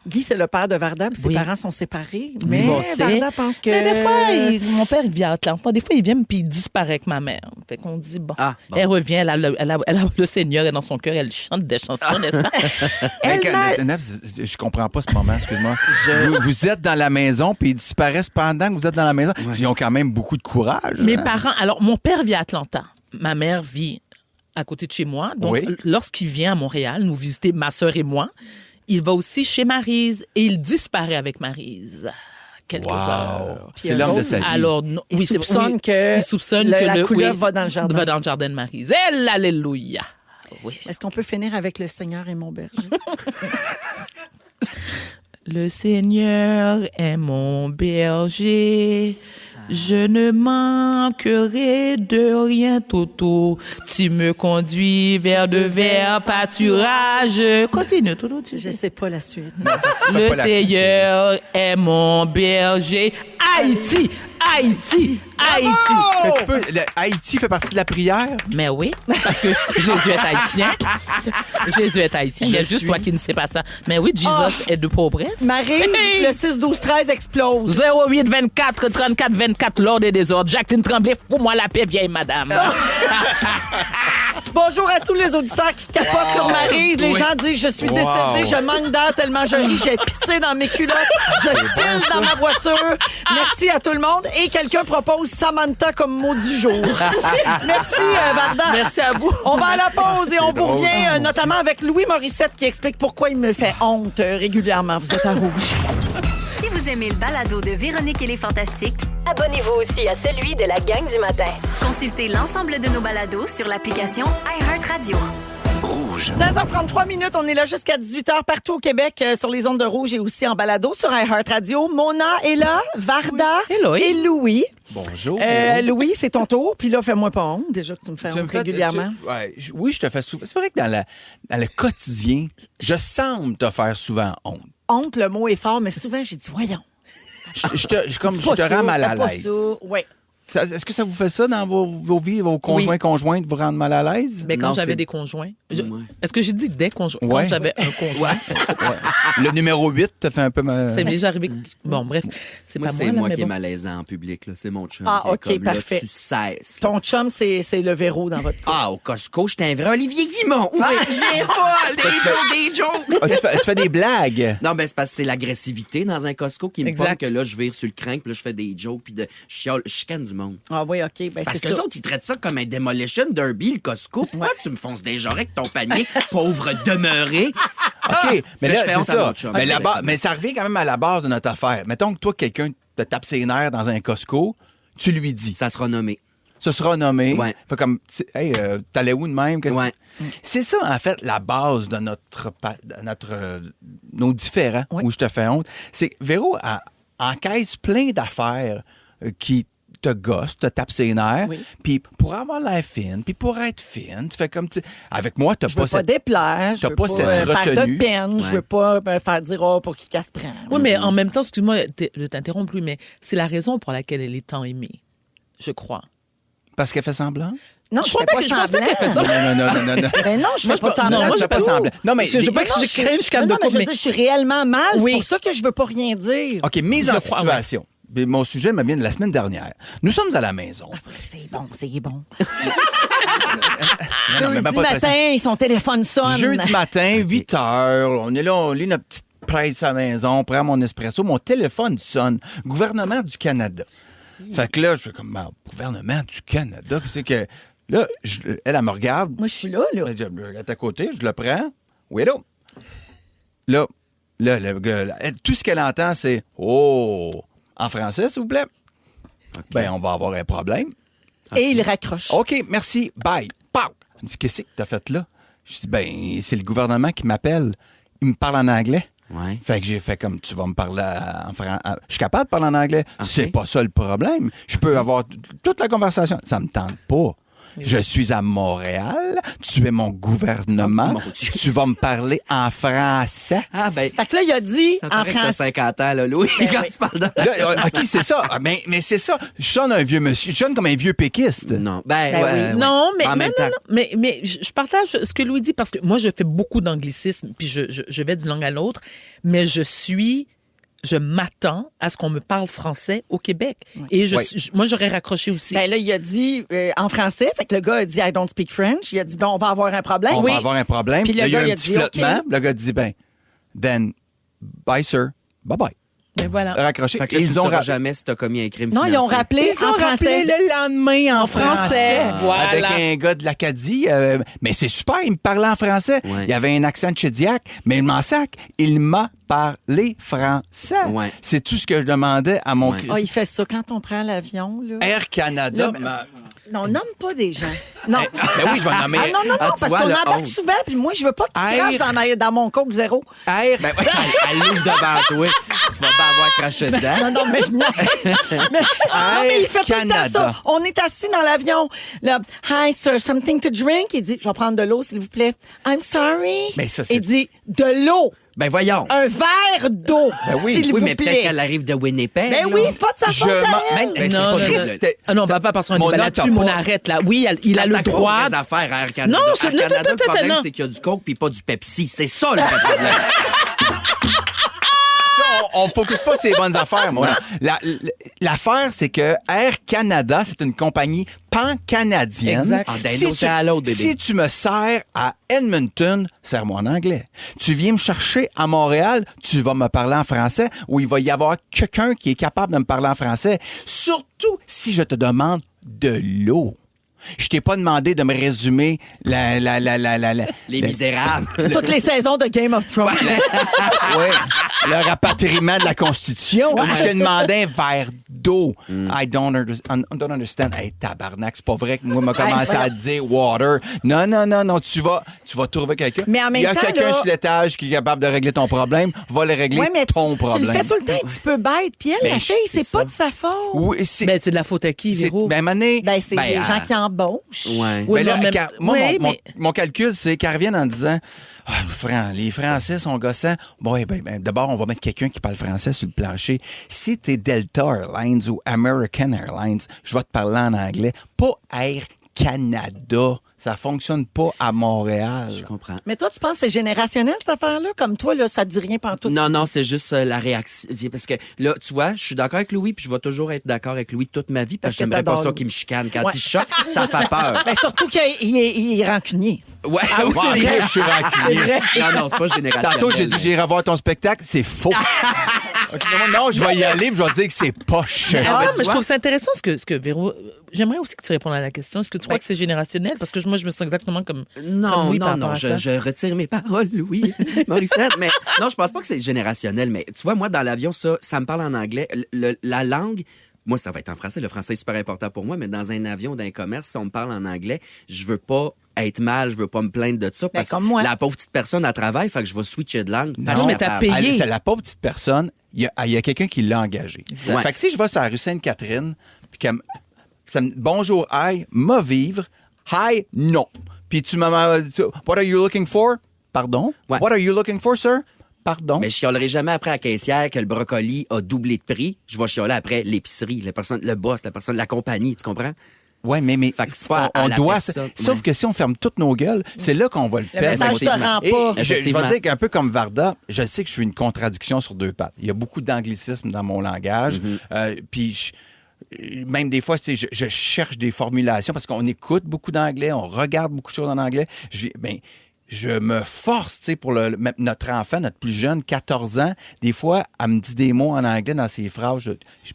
Guy, c'est le père de Varda, puis ses Oui. parents sont séparés. Mais Divorcés. Varda pense que... Mais des fois, mon père, il vient à Atlanta. Des fois, il vient puis il disparaît avec ma mère. Fait qu'on dit, bon, Ah, bon. elle revient, elle a le Seigneur est dans son cœur, elle chante des chansons, n'est-ce pas? Mais Elle m'a- je comprends pas ce moment, excuse-moi. Vous êtes dans la maison, puis ils disparaissent pendant que vous êtes dans la maison. Ils ont quand même beaucoup de courage. Mes hein? parents, alors, mon père vit à Atlanta. Ma mère vit à côté de chez moi. Donc, Oui. lorsqu'il vient à Montréal nous visiter, ma sœur et moi, il va aussi chez Maryse et il disparaît avec Maryse. Quelques heures. Puis C'est eux l'homme de autres, sa vie. Alors, non, il oui, c'est- soupçonne oui, que il soupçonne la que couleuvre va dans le jardin. Va dans le jardin de Maryse. Alléluia. Oui. Est-ce qu'on peut finir avec le Seigneur est mon berger? Le Seigneur est mon berger. Je ne manquerai de rien, Toto. Tu me conduis vers de verts pâturages. Continue, Toto. Je sais pas la suite. Le pas la Seigneur est mon berger. Haïti, Haïti, Haïti. Mais tu peux, Haïti fait partie de la prière. Mais oui, parce que Jésus est haïtien. Jésus est haïtien. Il y a juste toi qui ne sais pas ça. Mais oui, Jésus est de pauvresse. Maryse, Hey! le 6-12-13 explose. 08 24 34 24, l'ordre des désordres. Jacqueline Tremblay, fous-moi la paix, vieille madame. Bonjour à tous les auditeurs qui capotent sur Maryse. Les gens disent je suis décédée, je manque d'air tellement je ris, j'ai pissé dans mes culottes, je cille dans ma voiture. Merci à tout le monde. Et quelqu'un propose Samantha comme mot du jour. Merci, Varda. Merci à vous. On va à la pause et on vous drôle. revient notamment avec Louis Morissette qui explique pourquoi il me fait honte régulièrement. Vous êtes à rouge. Si vous aimez le balado de Véronique et les Fantastiques, Abonnez-vous aussi à celui de la gang du matin. consultez l'ensemble de nos balados sur l'application iHeartRadio. 16h33 minutes, on est là jusqu'à 18h partout au Québec sur les ondes de rouge et aussi en balado sur iHeartRadio. Mona est là, Varda Hello. et Louis. Bonjour. Louis, c'est ton tour. Puis là, fais-moi pas honte. Déjà que tu me fais Tu me honte fais- régulièrement. oui, je te fais souvent. C'est vrai que dans le quotidien, je semble te faire souvent honte. Honte, le mot est fort, mais souvent, j'ai dit, voyons. Je te rends mal à l'aise. Oui. Est-ce que ça vous fait ça dans vos vies, vos conjoints, conjointes, vous rendre mal à l'aise? Mais quand Non, j'avais c'est- des conjoints. Ouais. Est-ce que j'ai dit des conjoints? Ouais. Quand j'avais un conjoint. Le numéro 8 te fait un peu mal. C'est déjà arrivé. Bon, bref. C'est Moi, pas c'est moi, là, moi mais qui est bon. malaisant en public. Là. C'est mon chum. Ah, qui est OK, comme, là, parfait. tu cesses. Ton chum, c'est le verrou dans votre couple. Ah, au Costco, j'étais un vrai Olivier Guimont. Oui, je viens folle. Des jokes. Ah, tu fais des blagues. Non, ben c'est parce que c'est l'agressivité dans un Costco qui me Exact. pomme que là, je vire sur le crank, puis là, je fais des jokes, puis je chicane du monde. Ah oui, OK. Ben, Parce c'est que ça. les autres, ils traitent ça comme un demolition derby, le Costco. Pourquoi tu me fonces des jarrets avec ton panier, pauvre demeuré? OK, mais là, là, je fais c'est honte à ça. mon chum. Mais, OK. mais ça revient quand même à la base de notre affaire. Mettons que toi, quelqu'un te tape ses nerfs dans un Costco, tu lui dis. Ça sera nommé. Ce sera nommé. Ouais. Fait comme, hey, t'allais où de même? Ouais. C'est ça, en fait, la base de nos différends Ouais. où je te fais honte. C'est Véro encaisse plein d'affaires qui te gossent, te tapent ses nerfs. Oui. Puis pour avoir l'air fine, puis pour être fine, tu fais comme... Avec moi, t'as Je veux pas pas cette... déplaire, je t'as veux pas pas cette faire de retenue. peine, je Ouais. veux pas me faire dire oh, pour qui casse prend. Oui, mais en même temps, excuse-moi de t'interrompre, Louis, mais c'est la raison pour laquelle elle est tant aimée, je crois. Parce qu'elle fait semblant? Non, je fais pas je pense pas semblant. qu'elle fait ça. Non. Ben non, je fais pas je- semblant. non, moi, du je fais tout. pas semblant. Non, mais... Parce que je veux pas que Non, je craigne, je calme non, de mais je veux coupe, dire, je suis réellement mal. Oui. C'est pour ça que je veux pas rien dire. OK, mise Je en crois, situation. Mais mon sujet me vient de la semaine dernière. Nous sommes à la maison. C'est bon, c'est bon. Non, mais Jeudi pas de pression. matin, son téléphone sonne. Jeudi matin, 8 heures, on est là, on lit notre petite presse à la maison, on prend mon espresso, mon téléphone sonne. Gouvernement du Canada. Fait que là, je fais comme, gouvernement du Canada, c'est que. Là, elle me regarde. Moi, je suis là. Elle est à côté, je le prends. Oui, là. Là, le gars, tout ce qu'elle entend, c'est Oh, en français, s'il vous plaît. Okay. Ben, on va avoir un problème. Et il raccroche. OK, merci, bye. Pow! Elle dit, qu'est-ce que t'as fait là? Je dis, ben, c'est le gouvernement qui m'appelle. Il me parle en anglais. Ouais. Fait que j'ai fait comme tu vas me parler en français. Je suis capable de parler en anglais. Okay. C'est pas ça le problème. Je peux avoir toute la conversation. Ça me tente pas. Je suis à Montréal, tu es mon gouvernement, tu vas me parler en français. Ah, ben. Fait que là, il a dit Ça en paraît que t'as français. 50 ans, là, Louis, quand tu parles de. Là, OK, c'est ça. Mais c'est ça. Je sonne un vieux monsieur. Je sonne comme un vieux péquiste. Non, oui. Non, mais, En même temps. mais je partage ce que Louis dit parce que moi, je fais beaucoup d'anglicisme, puis je vais d'une langue à l'autre, mais je m'attends à ce qu'on me parle français au Québec. Et moi, j'aurais raccroché aussi. Ben là, il a dit en français. Fait que le gars a dit I don't speak French. Il a dit, bon, on va avoir un problème. On va avoir un problème. Puis le là, il y a gars, il un a petit dit, flottement. OK. Le gars dit, ben, then, bye, sir. Bye-bye. Mais voilà. Raccroché. Fait que là, Ils tu ne ont sauras jamais si tu as commis un crime Non, financier. ils ont rappelé Ils ont en rappelé français. le lendemain en français. Voilà. Avec un gars de l'Acadie. Mais c'est super, il me parlait en français. Ouais. Il avait un accent de Chédiac, mais il m'en sac. Il m'a parlé français. Ouais. C'est tout ce que je demandais à mon... Ouais. Ah, il fait ça quand on prend l'avion, là. Air Canada. Là, Non, nomme pas des gens. Non. Ben oui, je vais nommer... Ah non, Ah, tu parce vois, qu'on le embarque honte. souvent, puis moi, je veux pas qu'il Air- crache dans mon Coke zéro. Air... Ben, elle l'ouvre devant toi. Tu vas pas avoir craché dedans. Non, mais je niaise. Non, mais il fait tout le temps Canada. ça. On est assis dans l'avion. Là, hi, sir, something to drink? Il dit, je vais prendre de l'eau, s'il vous plaît. I'm sorry. Mais ça, c'est- Il dit, de l'eau. Ben voyons. Un verre d'eau, oui. s'il Oui, vous mais peut-être plaît. qu'elle arrive de Winnipeg. Ben là. oui, c'est pas de sa faute, ça, elle. Ben, c'est Non, pas non, vrai. non. C'était- Ah non, on va pas parce qu'on Mon est note là-dessus, a mais on pas- arrête là. Oui, il a le T'attaques droit. aux vraies affaires à Air Canada. Non, Air c'est- Canada, non, le problème, non. c'est qu'il y a du Coke puis pas du Pepsi. C'est ça, le vrai problème. On focus pas sur les bonnes affaires, moi. L'affaire, c'est que Air Canada, c'est une compagnie pan-canadienne. Exact. Ah, d'un océan à l'autre, bébé. Si tu me sers à Edmonton, sers-moi en anglais. Tu viens me chercher à Montréal, tu vas me parler en français, ou il va y avoir quelqu'un qui est capable de me parler en français. Surtout si je te demande de l'eau. Je t'ai pas demandé de me résumer Les Misérables. Toutes les saisons de Game of Thrones. Ouais, le rapatriement de la Constitution. Je t'ai demandé un verre d'eau. I don't understand. Hey, tabarnak, c'est pas vrai que moi, m'a commencé à dire water. Non, tu vas trouver quelqu'un. Mais en même Il y a temps, quelqu'un là- sur l'étage qui est capable de régler ton problème. Va le régler Ouais, mais ton tu le problème. fais tout le temps un petit peu bête. Puis elle, Ben, la fille, c'est c'est pas ça. de sa faute. Oui, c'est... Ben, c'est de la faute à qui, c'est- Véro? ben, Mané, Ben, c'est Ben, les gens qui embauchent. Ouais. Oui, ben là, non, mais- moi, oui, mon, mais- mon calcul, c'est qu'elle revienne en disant les Français sont gossants. Bon, ben, d'abord, on va mettre quelqu'un qui parle français sur le plancher. Si t'es Delta Airlines ou American Airlines, je vais te parler en anglais. Pas Air Canada. Ça fonctionne pas à Montréal. Je comprends. Mais toi, tu penses que c'est générationnel, cette affaire-là? Comme toi, là, ça te dit rien pantoute. Non, c'est juste la réaction. Parce que là, tu vois, je suis d'accord avec Louis, puis je vais toujours être d'accord avec Louis toute ma vie, parce que Parce que j'aimerais pas t'adores ça Louis. qu'il me chicane. Quand Ouais. il choque, ça fait peur. Ben, surtout qu'il est rancunier. Ouais, Ah oui, c'est vrai. Je suis rancunier. Non, c'est pas générationnel. Tantôt, j'ai dit que j'irai voir ton spectacle. C'est faux. Ok, non, je vais y aller, puis je vais dire que c'est poche. Ah, ben, tu mais je vois. trouve ça intéressant ce que Véro. J'aimerais aussi que tu répondes à la question. Est-ce que tu crois que c'est générationnel? Parce que moi, je me sens exactement comme Non, Louis par non, rapport à ça. je retire mes paroles, Louis. Morissette, mais non, je pense pas que c'est générationnel, mais tu vois, moi, dans l'avion, ça me parle en anglais. La langue, moi, ça va être en français. Le français est super important pour moi, mais dans un avion, d'un commerce, si on me parle en anglais, je veux pas être mal, je veux pas me plaindre de ça, parce comme moi. que la pauvre petite personne, elle travaille, fait que je vais switcher de langue. Non, je suis mais t'as capable. payé. C'est la pauvre petite personne. Il y a quelqu'un qui l'a engagé. Ouais. Fait que si je vais sur la rue Sainte-Catherine, puis qu'elle bonjour, hi, m'a vivre, hi, non. Puis tu m'as dit, what are you looking for? Pardon? Ouais. What are you looking for, sir? Pardon? Mais je chialerai jamais après à la caissière que le brocoli a doublé de prix. Je vais chialer après l'épicerie, le boss, la compagnie, tu comprends? Ouais, mais Fait que c'est pas on à la doit. personne. Sauf Ouais. que si on ferme toutes nos gueules, c'est là qu'on va le perdre. message se rend Et pas. je vais Effectivement. dire qu'un peu comme Varda, je sais que je suis une contradiction sur deux pattes. Il y a beaucoup d'anglicisme dans mon langage. Puis même des fois, tu sais, je cherche des formulations parce qu'on écoute beaucoup d'anglais, on regarde beaucoup de choses en anglais. je me force, tu sais, pour notre enfant, notre plus jeune, 14 ans, des fois, elle me dit des mots en anglais dans ses phrases.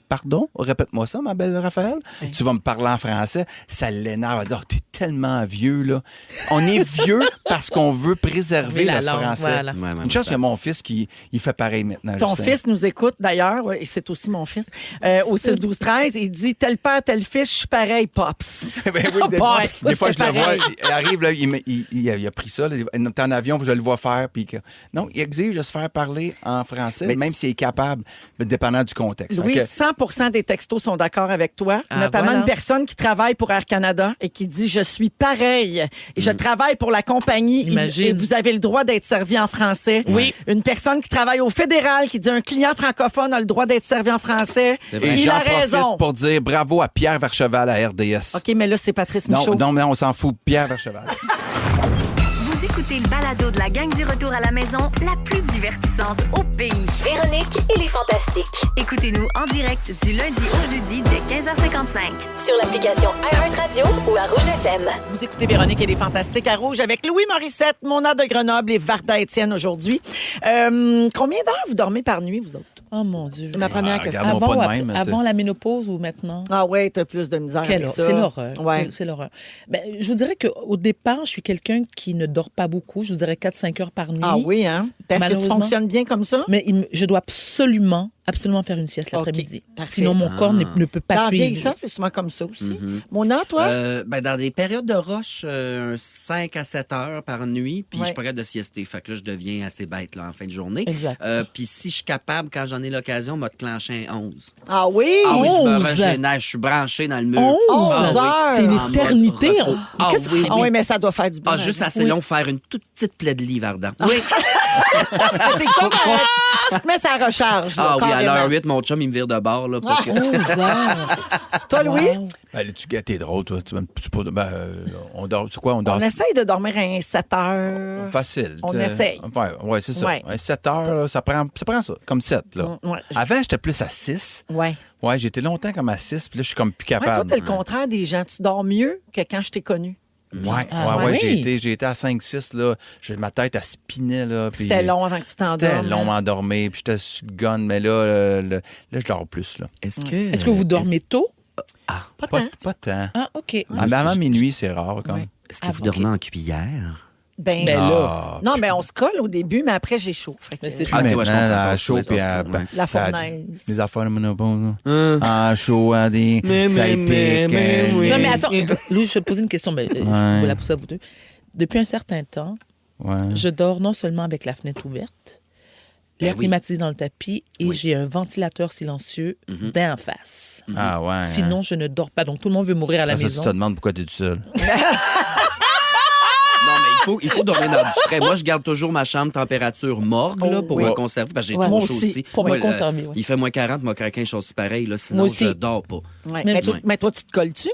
Pardon, répète-moi ça, ma belle Raphaël. Tu vas me parler en français. Ça l'énerve. Elle va dire, t'es tellement vieux, là. On est vieux parce qu'on veut préserver la le langue, français. voilà. Une chance, il y a mon fils qui il fait pareil maintenant. Ton Justin. fils nous écoute d'ailleurs, ouais, et c'est aussi mon fils, au 6-12-13. Il dit tel père, tel fils, je suis pareil, Pops. Ben oui, Pops, des fois, je c'est le vois. pareil. Il arrive, là, il a pris ça. Là, il est en avion, puis je le vois faire. Puis non, il exige de se faire parler en français, Mais même s'il est capable, dépendant du contexte. Oui, Fait que- 100% des textos sont d'accord avec toi, Ah, notamment voilà. une personne qui travaille pour Air Canada et qui dit « Je suis pareil et je travaille pour la compagnie Imagine. et vous avez le droit d'être servi en français. » Oui. Une personne qui travaille au fédéral qui dit « Un client francophone a le droit d'être servi en français. » C'est vrai. Et Il j'en a profite raison. pour dire bravo à Pierre Vercheval à RDS. OK, mais là, c'est Patrice Michaud. Non, on s'en fout. Pierre Vercheval. Vous écoutez le balado de la gang du retour à la maison, la plus divertissante au pays. Véronique et les Fantastiques. Écoutez-nous en direct du lundi au jeudi dès 15h55. Sur l'application iHeartRadio ou à Rouge FM. Vous écoutez Véronique et les Fantastiques à Rouge avec Louis Morissette, Mona de Grenoble et Varda Étienne aujourd'hui. Combien d'heures vous dormez par nuit, vous autres? Oh mon Dieu. C'est ma première Ah, question. regarde-moi Avant, pas ou de après- même, avant tu sais. la ménopause ou maintenant? Ah ouais, t'as plus de misère avec ça. C'est l'horreur. Ouais. C'est l'horreur. Ben, je vous dirais qu'au départ, je suis quelqu'un qui ne dort pas beaucoup. Je vous dirais 4-5 heures par nuit. Ah oui, hein? Est-ce que tu Malheureusement. fonctionnes bien comme ça? Mais je dois absolument faire une sieste l'après-midi. OK, parfait. Sinon, mon corps ne peut pas Dans suivre. vieillissant, c'est souvent comme ça aussi. Mona, toi? Dans des périodes de rush, 5 à 7 heures par nuit, puis Ouais. je suis pas capable de siester. Fait que là, je deviens assez bête là, en fin de journée. Exact. Puis si je suis capable, quand j'en ai l'occasion, m'a déclenché un 11. Ah oui? Ah oui, je me 11. régénère, je suis branché dans le mur. 11 Ah oui. heures. C'est une En mode éternité. repos. Mais Ah qu'est-ce que- oui, Ah oui, mais ça doit faire du bien. Ah, juste assez Oui. long pour faire une toute petite plaie de livre ardent. Oui. T'es comme, tu te mets sa recharge. Là, Ah oui, à carrément. l'heure 8, mon chum, il me vire de bord. Là, pour que- 11 heures. Toi, Louis? Wow. Ben, tu t'es drôle, toi. On dort. C'est quoi? On dort On essaye de dormir à 7 heures. facile. On tu sais. essaye. Ouais, c'est ça. Ouais. 7 heures, là, ça prend ça, comme 7. Là. Ouais. Avant, j'étais plus à 6. Ouais. Ouais, j'étais longtemps comme à 6, puis là, je suis comme plus Ouais, toi, capable. t'es le contraire des gens. Tu dors mieux que quand je t'ai connu. Ouais, Ah, ouais, oui. j'ai été à 5-6, là. Ma tête, elle spinait, là. puis C'était long avant que tu t'endormes. C'était long hein. à dormir, puis j'étais sur le gun, mais là, je dors plus, là. Est-ce que vous dormez tôt? Pas Pas, tant. pas tant. Ah, OK. Avant minuit, c'est rare, comme. Ouais. Est-ce que Ah, vous ok. dormez en cuillère? Ben, Ben Ah, non, mais on se colle au début, mais après, j'ai chaud. Fait que, Mais c'est Puis Ah, ok, ouais, maintenant, je comprends. à chaud, puis à... Ouais. La fournaise. Les affaires de monopole, là. À chaud, à des... Ça y pique. oui. Non, mais attends. Louis, je vais te poser une question. Ben, je Ouais. vais la poser à vous deux. Depuis un certain temps, Ouais. je dors non seulement avec la fenêtre ouverte, l'air oui. climatisé dans le tapis et Oui. j'ai un ventilateur silencieux d'en face. Ah ouais. Sinon, je ne dors pas. Donc, tout le monde veut mourir à la Ça, maison. tu te demandes pourquoi tu es tout seul. Non, mais il faut dormir dans du frais. Moi, je garde toujours ma chambre température morgue là, pour oui. me conserver parce que j'ai Ouais, trop moi chaud aussi, aussi. pour me Moi, conserver, oui. Il fait moins 40, moi, craquer une chose pareille. Là, sinon, Moi aussi. je dors pas. Ouais. Même Mais toi, tu te colles-tu?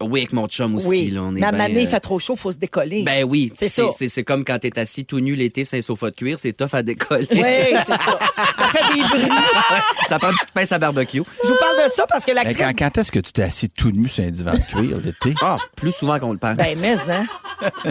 Oui, avec mon chum aussi. Oui. Là, on est mais à un bien, moment donné, il fait trop chaud, il faut se décoller. Ben oui, C'est Puis ça. c'est comme quand t'es assis tout nu l'été sur un sofa de cuir, c'est tough à décoller. Oui, c'est ça. Ça fait des bruits. Ça prend une petite pince à barbecue. Je vous parle de ça parce que Mais l'actrice... quand est-ce que tu t'es assis tout nu sur un divan de cuir l'été? Ah, plus souvent qu'on le pense. Ben, mais, hein?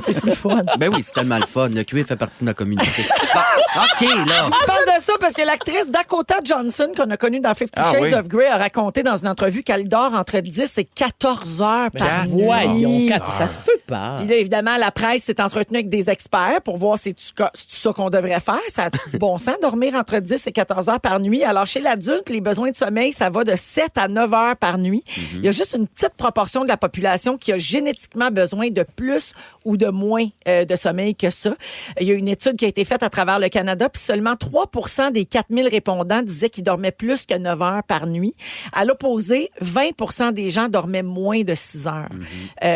C'est le fun. Ben oui, c'est tellement le fun. Le cuir fait partie de ma communauté. Bon, OK, là. Je parle de ça parce que l'actrice Dakota Johnson, qu'on a connue dans 50 Ah Shades oui. of Grey, a raconté dans une entrevue qu'elle dort entre 10 et 14 heures par nuit. Voyons, Kat, ça se peut pas. Puis là, évidemment, la presse s'est entretenue avec des experts pour voir si c'est ça qu'on devrait faire. Ça a du bon sens, dormir entre 10 et 14 heures par nuit. Alors, chez l'adulte, les besoins de sommeil, ça va de 7 à 9 heures par nuit. Il y a juste une petite proportion de la population qui a génétiquement besoin de plus ou de moins de sommeil que ça. Il y a une étude qui a été faite à travers le Canada, puis seulement 3 des 4000 répondants disaient qu'ils dormaient plus que 9 heures par nuit. À l'opposé, 20 des gens dormaient moins de 6 heures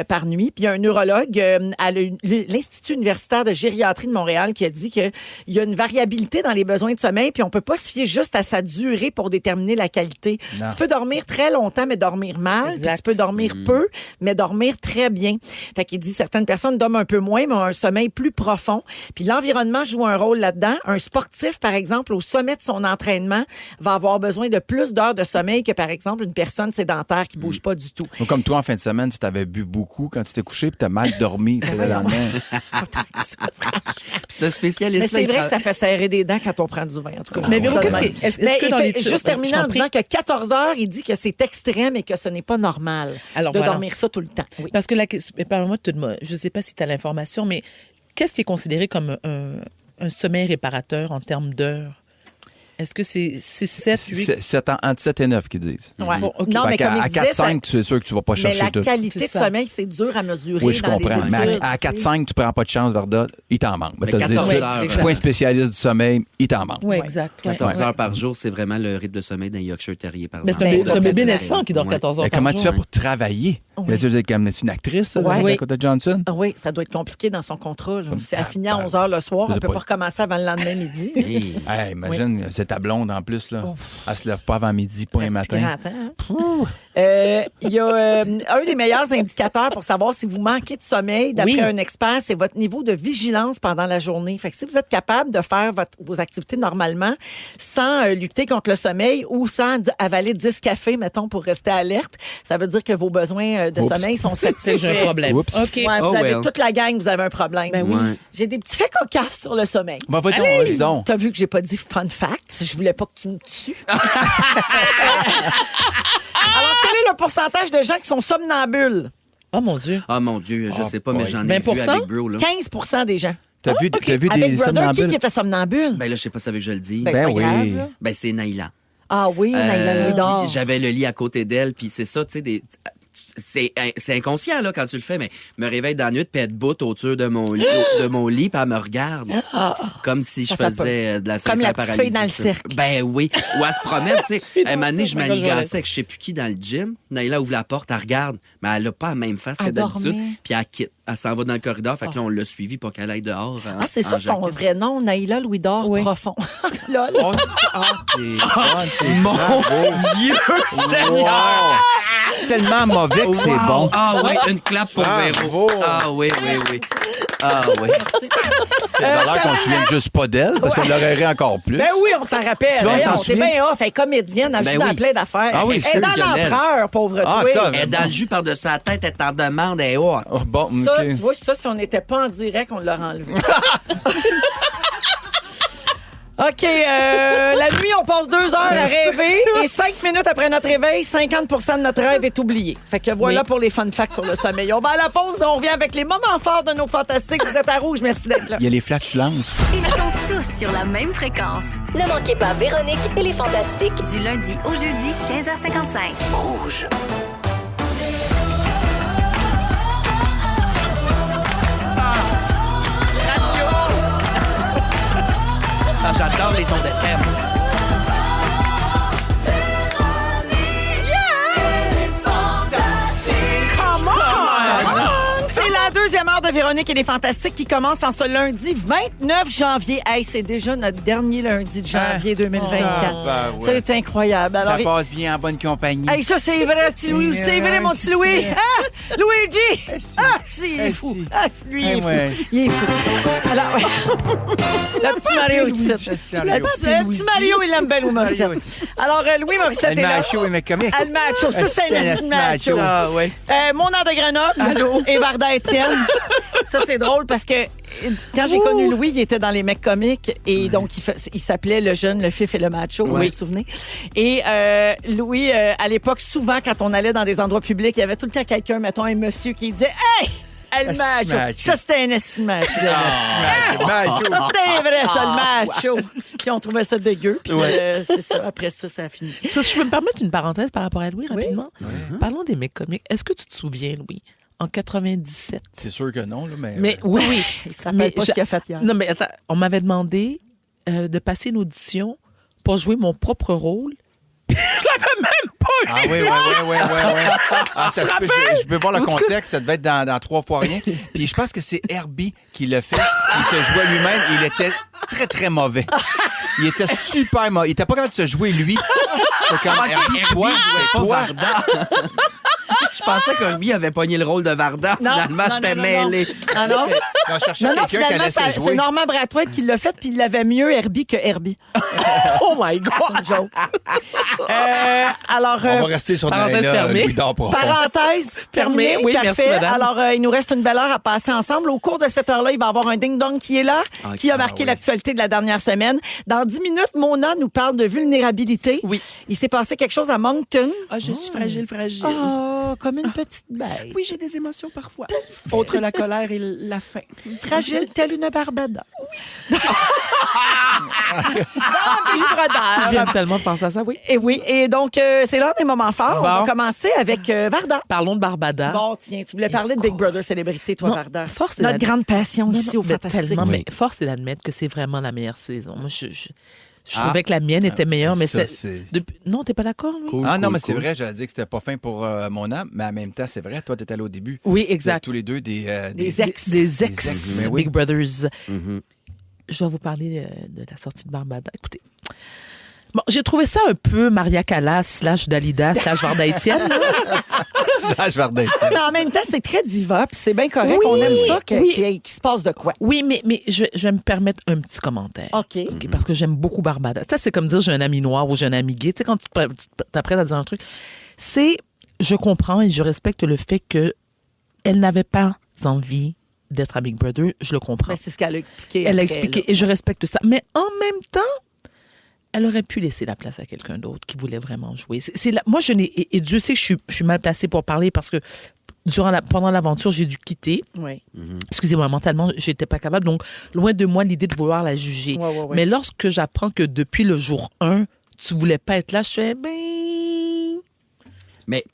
par nuit. Puis il y a un neurologue à l'Institut universitaire de gériatrie de Montréal qui a dit qu'il y a une variabilité dans les besoins de sommeil, puis on peut pas se fier juste à sa durée pour déterminer la qualité. Non. Tu peux dormir très longtemps, mais dormir mal. Puis Exact. tu peux dormir peu, mais dormir très bien. Fait qu'il dit certaines personnes dorment un peu moins, mais ont un sommeil plus profond. Puis l'environnement joue un rôle là-dedans. Un sportif, par exemple, au sommet de son entraînement, va avoir besoin de plus d'heures de sommeil que, par exemple, une personne sédentaire qui bouge pas du tout. Ou comme toi en fin de semaine. semaine si t'avais bu beaucoup quand tu t'es couché puis t'as mal dormi le lendemain. Ce spécialiste Mais c'est vrai que ça fait serrer des dents quand on prend du vin, en tout cas. Mais Véro, Ça, qu'est-ce de même. que- est-ce Mais que il dans fait- les- juste terminer je t'en en disant que 14 heures, il dit que c'est extrême et que ce n'est pas normal Alors, de voilà. dormir ça tout le temps. Oui. Parce que permets-moi de te demander, je ne sais pas si tu as l'information, mais qu'est-ce qui est considéré comme un sommeil réparateur en termes d'heures? Est-ce que c'est 7, 8? Entre 7 et 9 qu'ils disent. Ouais. Bon, OK. Non, mais Fait comme qu'à- il à disait, 4-5, c'est sûr que tu vas pas mais chercher la tout. qualité C'est de ça. sommeil, c'est dur à mesurer. Oui, je dans les comprends. Mais études, à tu sais. 4-5, tu prends pas de chance, Varda, il t'en manque. Mais Je te le dis 14 tout de suite. heures, Je suis pas un spécialiste du sommeil, il t'en manque. Oui, Ouais. exact. ouais. 14 Ouais. heures par jour, c'est vraiment le rythme de sommeil d'un Yorkshire Terrier, par Mais exemple. c'est un bébé complètement. naissant qui dort Ouais. 14 heures Mais par comment jour. tu fais pour travailler? Oui. Tu sais, comme c'est une actrice, ça, Ouais. Dakota Johnson? Ah oui, ça doit être compliqué dans son contrat. là. Comme Si elle finit à tabarnak. 11 h le soir, Je elle sais peut pas. pas recommencer avant le lendemain midi. Hey. Hey, imagine, c'est ta blonde en plus. Là. Ouf. Elle se lève pas avant midi, pas un Presque matin. 40 ans, hein? Il y a un des meilleurs indicateurs pour savoir si vous manquez de sommeil, d'après Oui. un expert, c'est votre niveau de vigilance pendant la journée. Fait que si vous êtes capable de faire vos activités normalement sans lutter contre le sommeil ou sans avaler 10 cafés, mettons, pour rester alerte, ça veut dire que vos besoins de Oups. sommeil sont C'est que satisfaits. j'ai un problème. Oups. OK. Ouais, vous Oh avez well. toute la gang, vous avez un problème. Ben oui. Ouais. J'ai des petits faits cocasses sur le sommeil. Bah, vas-y donc. T'as vu que j'ai pas dit fun fact. Je voulais pas que tu me tues. Alors, quel est le pourcentage de gens qui sont somnambules? Oh mon Dieu. Ah mon Dieu, je Oh sais pas, mais boy. j'en ai vu 20%? avec Bro. Là. 15 des gens. T'as vu, OK. t'as vu Avec des Brother, somnambules? qui était somnambule? Ben là, je sais pas si ça veut que je le dise. Ben, Ben c'est pas oui. grave, là. Ben, c'est Naïla. Ah oui, Naïla Louis d'Or. Puis j'avais le lit à côté d'elle, puis c'est ça, tu sais, c'est inconscient là quand tu le fais, mais je me réveille dans la nuit, puis elle debout autour de mon lit, puis elle me regarde comme si je Ça fait faisais de la Comme la petite fille dans le paralysie. cirque. Ben oui, ou elle se promène, tu sais. À un moment donné, je dans le cirque, manigassais avec je sais plus qui dans le gym. Naïla ouvre la porte, elle regarde, mais elle a pas la même face que Elle d'habitude, dormait. puis elle quitte. Elle s'en va dans le corridor, fait que là, on l'a suivi pour qu'elle aille dehors. Ah, c'est ça son vrai nom, Naïla Louis d'Or Oui. profond. Lol. Oh, t'es Mon Dieu Seigneur! C'est tellement mauvais que c'est Wow. bon. Ah oui, une clap pour Bravo. Véro. Ah oui, oui, oui. Ah oui. C'est valeur qu'on se souvienne juste pas d'elle, parce qu'on l'aurait ri encore plus. Ben oui, on s'en rappelle. Tu vois, on Voyons, s'en t'es souvient. bien off. Elle est comédienne, elle Ben joue dans oui. plein d'affaires. Ah oui, Elle est dans exceptionnel. l'empereur, pauvre Ah, toi. attends, Elle est dans le jus par-dessus la tête, elle est en demande, elle est haute. Oh, bon, Ça, OK. tu vois, ça, si on n'était pas en direct, on l'aurait enlevé. OK, la nuit, on passe 2 heures à rêver et 5 minutes après notre réveil, 50 de notre rêve est oublié. Fait que voilà Oui. pour les fun facts sur le sommeil. On va à la pause, on revient avec les moments forts de nos fantastiques. Vous êtes à Rouge, merci d'être là. Il y a les flatulences. Ils sont tous sur la même fréquence. Ne manquez pas Véronique et les Fantastiques. Du lundi au jeudi, 15h55. Ah, j'adore les ondes FM. Come on! C'est la deuxième heure de Véronique et les Fantastiques qui commence en ce lundi 29 janvier. Hey, c'est déjà notre dernier lundi de janvier 2024. ben ouais. C'est incroyable. Alors, Ça passe bien en bonne compagnie. hey, ça, c'est vrai, petit Louis. C'est vrai, mon petit Louis. Ah, Luigi! Ah, il est fou. si. Ah, lui, il est fou. ouais. Il est fou. Alors, le petit Mario, ici. Le petit Mario, il aime bien Louis Morissette. Alors, Louis Morissette Elle est là. macho, mais comique. Elle macho. Ça, c'est le macho. Ah ouais. Mon nom de Grenoble et Varda Étienne. Ça, c'est drôle parce que quand j'ai connu Louis, il était dans les mecs comiques et donc il s'appelait Le Jeune, le Fif et le Macho, vous vous souvenez. Et Louis, à l'époque, souvent, quand on allait dans des endroits publics, il y avait tout le temps quelqu'un, mettons un monsieur qui disait « Hey! Le Esti macho! » macho. Ça, c'était un esti macho. Macho. Ça, c'était vrai, ça, le macho. Puis on trouvait ça dégueu. Puis c'est ça. Après ça, ça a fini. Ça, je peux me permettre une parenthèse par rapport à Louis rapidement? Parlons des mecs comiques. Est-ce que tu te souviens, Louis, en 97? C'est sûr que non, là, mais... Mais oui, oui. Il se rappelle pas ce qu'il a fait hier. Non, mais attends, on m'avait demandé de passer une audition pour jouer mon propre rôle. Je l'avais même pas eu. Ah oui, oui. Ah, ça se peut, je peux voir le contexte, ça devait être dans 3 fois rien. Puis je pense que c'est Herbie qui l'a fait. Il se jouait lui-même. Il était très, très mauvais. Il était super mauvais. Il était pas capable de se jouer lui. C'est comme Herbie, toi, Pas toi. Varda. Je pensais que lui avait pogné le rôle de Varda. Finalement, j'étais mêlé. Non, non. On cherchait Non, quelqu'un qui finalement, allait se c'est jouer. Normand Brathwaite qui l'a fait, puis il l'avait mieux Herbie que Herbie. Oh my God! Joke. Alors, On va rester sur parenthèse Naila, fermée. Louis d'or profond. parenthèse terminée. Fermée. Oui, parfait. merci, madame. Alors, il nous reste une belle heure à passer ensemble. Au cours de cette heure-là, il va y avoir un ding-dong qui est là, qui a marqué l'actualité de la dernière semaine. Dans 10 minutes, Mona nous parle de vulnérabilité. Oui. Il s'est passé quelque chose à Moncton. Ah, je suis fragile. Oh, comme une petite bête. Oui, j'ai des émotions parfois. Autre la colère et la faim. Fragile telle une barbada. Oui. Livre d'heure. Je viens tellement de penser à ça, oui. Et oui, et donc, c'est l'heure des moments forts. Bon. On va commencer avec Varda. Parlons de Barbada. Bon, tiens, tu voulais parler de Big Brother Célébrité, toi, Non, Varda. force est Notre la- grande passion Non, ici non, au mais Fantastique. tellement, Oui. mais force est d'admettre que c'est vraiment la meilleure saison. Moi, je Ah. trouvais que la mienne était meilleure, mais ça, c'est... Non, t'es pas d'accord, Louis? Cool, Ah non, cool, mais c'est cool. vrai, j'allais dire que c'était pas fin pour mon âme, mais en même temps, c'est vrai, toi, t'étais allé au début. Oui, Vous êtes exact. tous les deux Des ex. Des ex, ex mais oui. Big Brothers. Mhm. Je dois vous parler de la sortie de Barbada. Écoutez. Bon, j'ai trouvé ça un peu Maria Callas / Dalida / Varda Étienne. Slash Varda. Mais en même temps, c'est très diva, puis c'est bien correct. Oui, On aime ça oui. qu'il se passe de quoi. Oui, mais je vais me permettre un petit commentaire. OK. OK, parce que j'aime beaucoup Barbada. Ça, c'est comme dire j'ai un ami noir ou j'ai un ami gay. Tu sais, quand tu t'apprêtes à dire un truc, je comprends et je respecte le fait qu'elle n'avait pas envie d'être à Big Brother. Je le comprends. Ben, c'est ce qu'elle a expliqué. Elle a après, expliqué là. et je respecte ça. Mais en même temps, elle aurait pu laisser la place à quelqu'un d'autre qui voulait vraiment jouer. Moi, je n'ai et Dieu sait que je suis mal placée pour parler parce que pendant l'aventure, j'ai dû quitter. Oui. Excusez-moi, mentalement, j'étais pas capable. Donc, loin de moi l'idée de vouloir la juger. Ouais. Mais lorsque j'apprends que depuis le jour 1, tu voulais pas être là, je fais Mais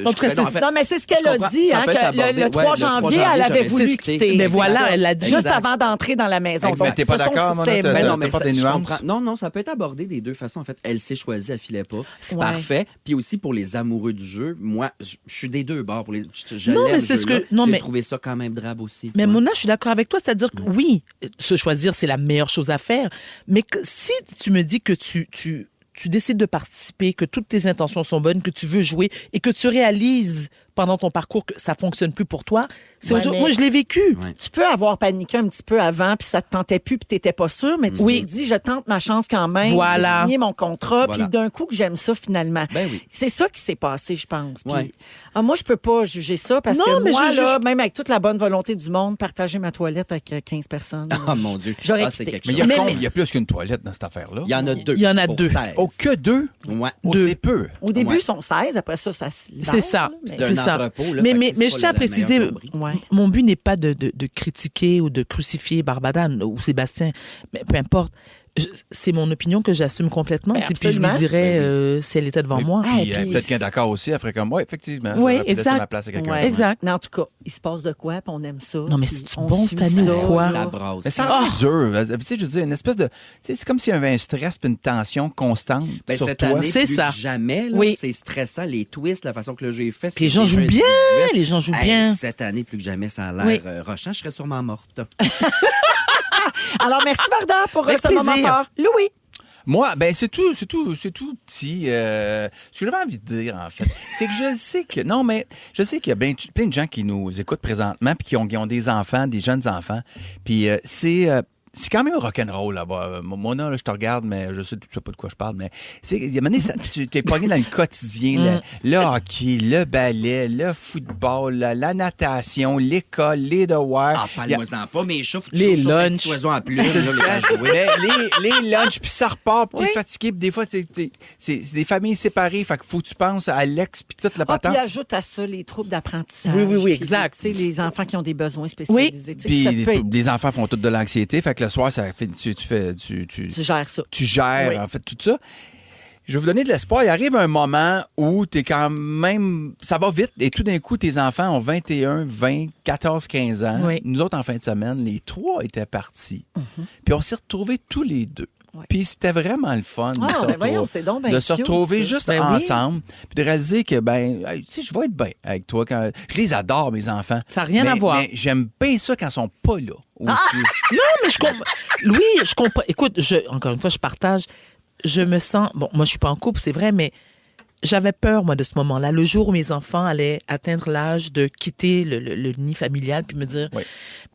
En tout cas, c'est Non, mais c'est ce qu'elle a dit, hein, que le 3 janvier, elle avait voulu quitter. Mais voilà, elle l'a dit. Juste avant d'entrer dans la maison. Exact. Donc, T'es pas ce sont d'accord, Mona? systèmes. T'as- non, mais pas ça, des je nuances? comprends. Non, ça peut être abordé des deux façons. En fait, elle s'est choisie, elle filait pas. C'est Ouais. parfait. Puis aussi pour les amoureux du jeu, moi, je suis des deux bords. Je Non, l'aime, mais c'est ce jeu-là. que- non, J'ai mais- trouvé ça quand même drabe aussi. tu Mais vois. Mona, je suis d'accord avec toi. C'est-à-dire que oui, se choisir, c'est la meilleure chose à faire. Mais si tu me dis que tu décides de participer, que toutes tes intentions sont bonnes, que tu veux jouer et que tu réalises pendant ton parcours que ça fonctionne plus pour toi, c'est Ouais, autre chose. mais- Moi, je l'ai vécu. Ouais. Tu peux avoir paniqué un petit peu avant, puis ça te tentait plus, puis t'étais pas sûr, mais tu Oui. t'es dit, je tente ma chance quand même. Voilà. J'ai signé mon contrat, Voilà. puis d'un coup que j'aime ça finalement. Ben oui. C'est ça qui s'est passé, je pense. Puis, Ouais. moi, je peux pas juger ça parce Non, que mais moi, je là, juge- même avec toute la bonne volonté du monde, partager ma toilette avec 15 personnes. Ah, mon Dieu. J'aurais Ah, c'est quitté. quelque Mais chose. il y a plus qu'une toilette dans cette affaire-là. Il y en a deux. Il y en a pour deux. 16. Oh, que deux? Ouais. Oh, Deux. c'est peu. Au début, Ouais. ils sont 16, après ça se C'est ça. lâche, mais- C'est C'est un ça. entrepôt, là, Mais, fait mais, que mais c'est je pas tiens à la préciser, meilleure plomberie. Ouais. mon but n'est pas de critiquer ou de crucifier Barbada ou Sébastien, mais peu importe. C'est mon opinion que j'assume complètement. Ben, Et puis je lui absolument. dirais Ben si elle était devant Oui. moi. Ah, Puis, et puis, peut-être qu'un d'accord aussi, elle ferait comme moi, effectivement. Oui, j'aurais pu laisser exact. ma place à quelqu'un Ouais. d'autre. Exact. Mais en tout cas, il se passe de quoi, puis on aime ça. Non, mais puis c'est-tu on bon suit cette année ça, ou quoi? Ça brasse. Mais ça rend dur. Tu sais, je veux dire, une espèce de. Tu sais, c'est comme s'il y avait un stress puis une tension constante Ben, sur cette toi. année, C'est plus ça. que jamais, là, Oui. c'est stressant. Les twists, la façon que le jeu est fait. Puis les c'est gens des jouent jeux bien, individuels. les gens jouent Hey, bien. Cette année, plus que jamais, ça a l'air Oui. rochant. Je serais sûrement morte. Alors, merci Varda pour Avec ce moment plaisir. fort. Louis. Moi, ben c'est tout petit. Ce que j'avais envie de dire, en fait, c'est que je sais que non, mais je sais qu'il y a plein de gens qui nous écoutent présentement puis qui ont des enfants, des jeunes enfants. Puis c'est quand même rock'n'roll là-bas. Mona, là, je te regarde, mais je sais pas de quoi je parle, mais il y a un moment donné, tu t'es pogné dans le quotidien, le hockey, le ballet, le football, la natation, l'école, les devoirs. Ah, parle-moi-en pas. Mes chats, faut Les toujours un lunchs. petit oiseau en plume. là, le faire jouer. les lunchs, puis ça repart, puis Oui. t'es fatigué, puis des fois, c'est des familles séparées, fait qu'il faut que tu penses à Alex, puis toute la Ah, patente. puis ajoute à ça les troubles d'apprentissage. Oui, oui, oui, puis, exact. Tu sais, les enfants qui ont des besoins spécialisés. Tu sais, Puis ça peut être- les enfants font toutes de l'anxiété, fait que le soir, ça fait, tu gères ça. gères, Oui. en fait, tout ça. Je vais vous donner de l'espoir. Il arrive un moment où tu es quand même. Ça va vite et tout d'un coup, tes enfants ont 21, 20, 14, 15 ans. Oui. Nous autres, en fin de semaine, les 3 étaient partis. Puis on s'est retrouvés tous les 2. Ouais. Puis c'était vraiment le fun de, Ah, se, ben retrouver, voyons, c'est donc ben de se cute, retrouver ça. juste Ben oui. ensemble. Puis de réaliser que, ben, hey, tu sais, je vais être bien avec toi. Je les adore, mes enfants. Ça n'a rien à voir. Mais j'aime bien ça quand ils sont pas là aussi. Non, mais je comprends. Louis, je comprends. Écoute, encore une fois, je partage. Je me sens. Bon, moi, je suis pas en couple, c'est vrai, mais j'avais peur, moi, de ce moment-là. Le jour où mes enfants allaient atteindre l'âge de quitter le nid familial, puis me dire... Oui.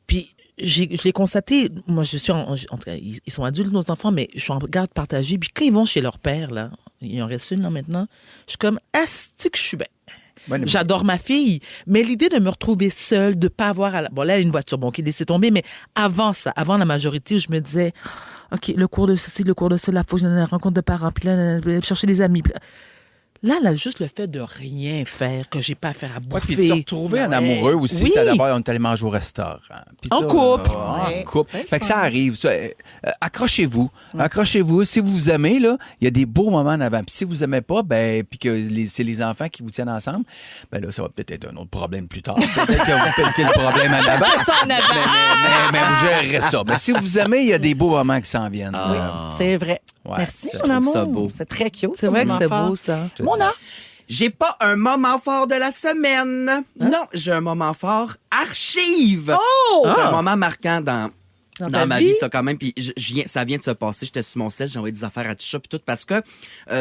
Puis je l'ai constaté, moi, je suis en tout cas, ils sont adultes, nos enfants, mais je suis en garde partagée. Puis quand ils vont chez leur père, là, il en reste une, là, maintenant, je suis comme, asti que je suis bien. J'adore ma fille, mais l'idée de me retrouver seule, de pas avoir... Bon, là, elle a une voiture, bon, qui laissait tomber, mais avant ça, avant la majorité, où je me disais, OK, le cours de ceci, le cours de cela, faut que j'aille à la rencontre de parents, puis là, chercher des amis. Là, juste le fait de rien faire, que j'ai pas à faire à bouffer. Puis de se retrouver en amoureux aussi. Oui. D'abord, on est allé manger au restaurant. Puis En ça, couple. En couple. Fait que ça arrive. Ça, accrochez-vous. Accrochez-vous. Si vous vous aimez, là, il y a des beaux moments en avant. Puis si vous aimez pas, puis que c'est les enfants qui vous tiennent ensemble, là, ça va peut-être être un autre problème plus tard. Peut-être que vous pelletez le problème en avant. Mais vous gérerez ça. Mais si vous aimez, il y a des beaux moments qui s'en viennent. Oui, c'est vrai. Ouais, Merci, je mon trouve amour. ça beau. C'est très cute. C'est vrai que mon c'était enfant. beau, ça. Mona? J'ai pas un moment fort de la semaine. Non, j'ai un moment fort archive. Oh! Un moment marquant dans ta ma vie? vie, ça, quand même. Puis ça vient de se passer. J'étais sur mon sel, j'ai envoyé des affaires à Tisha, puis tout, parce que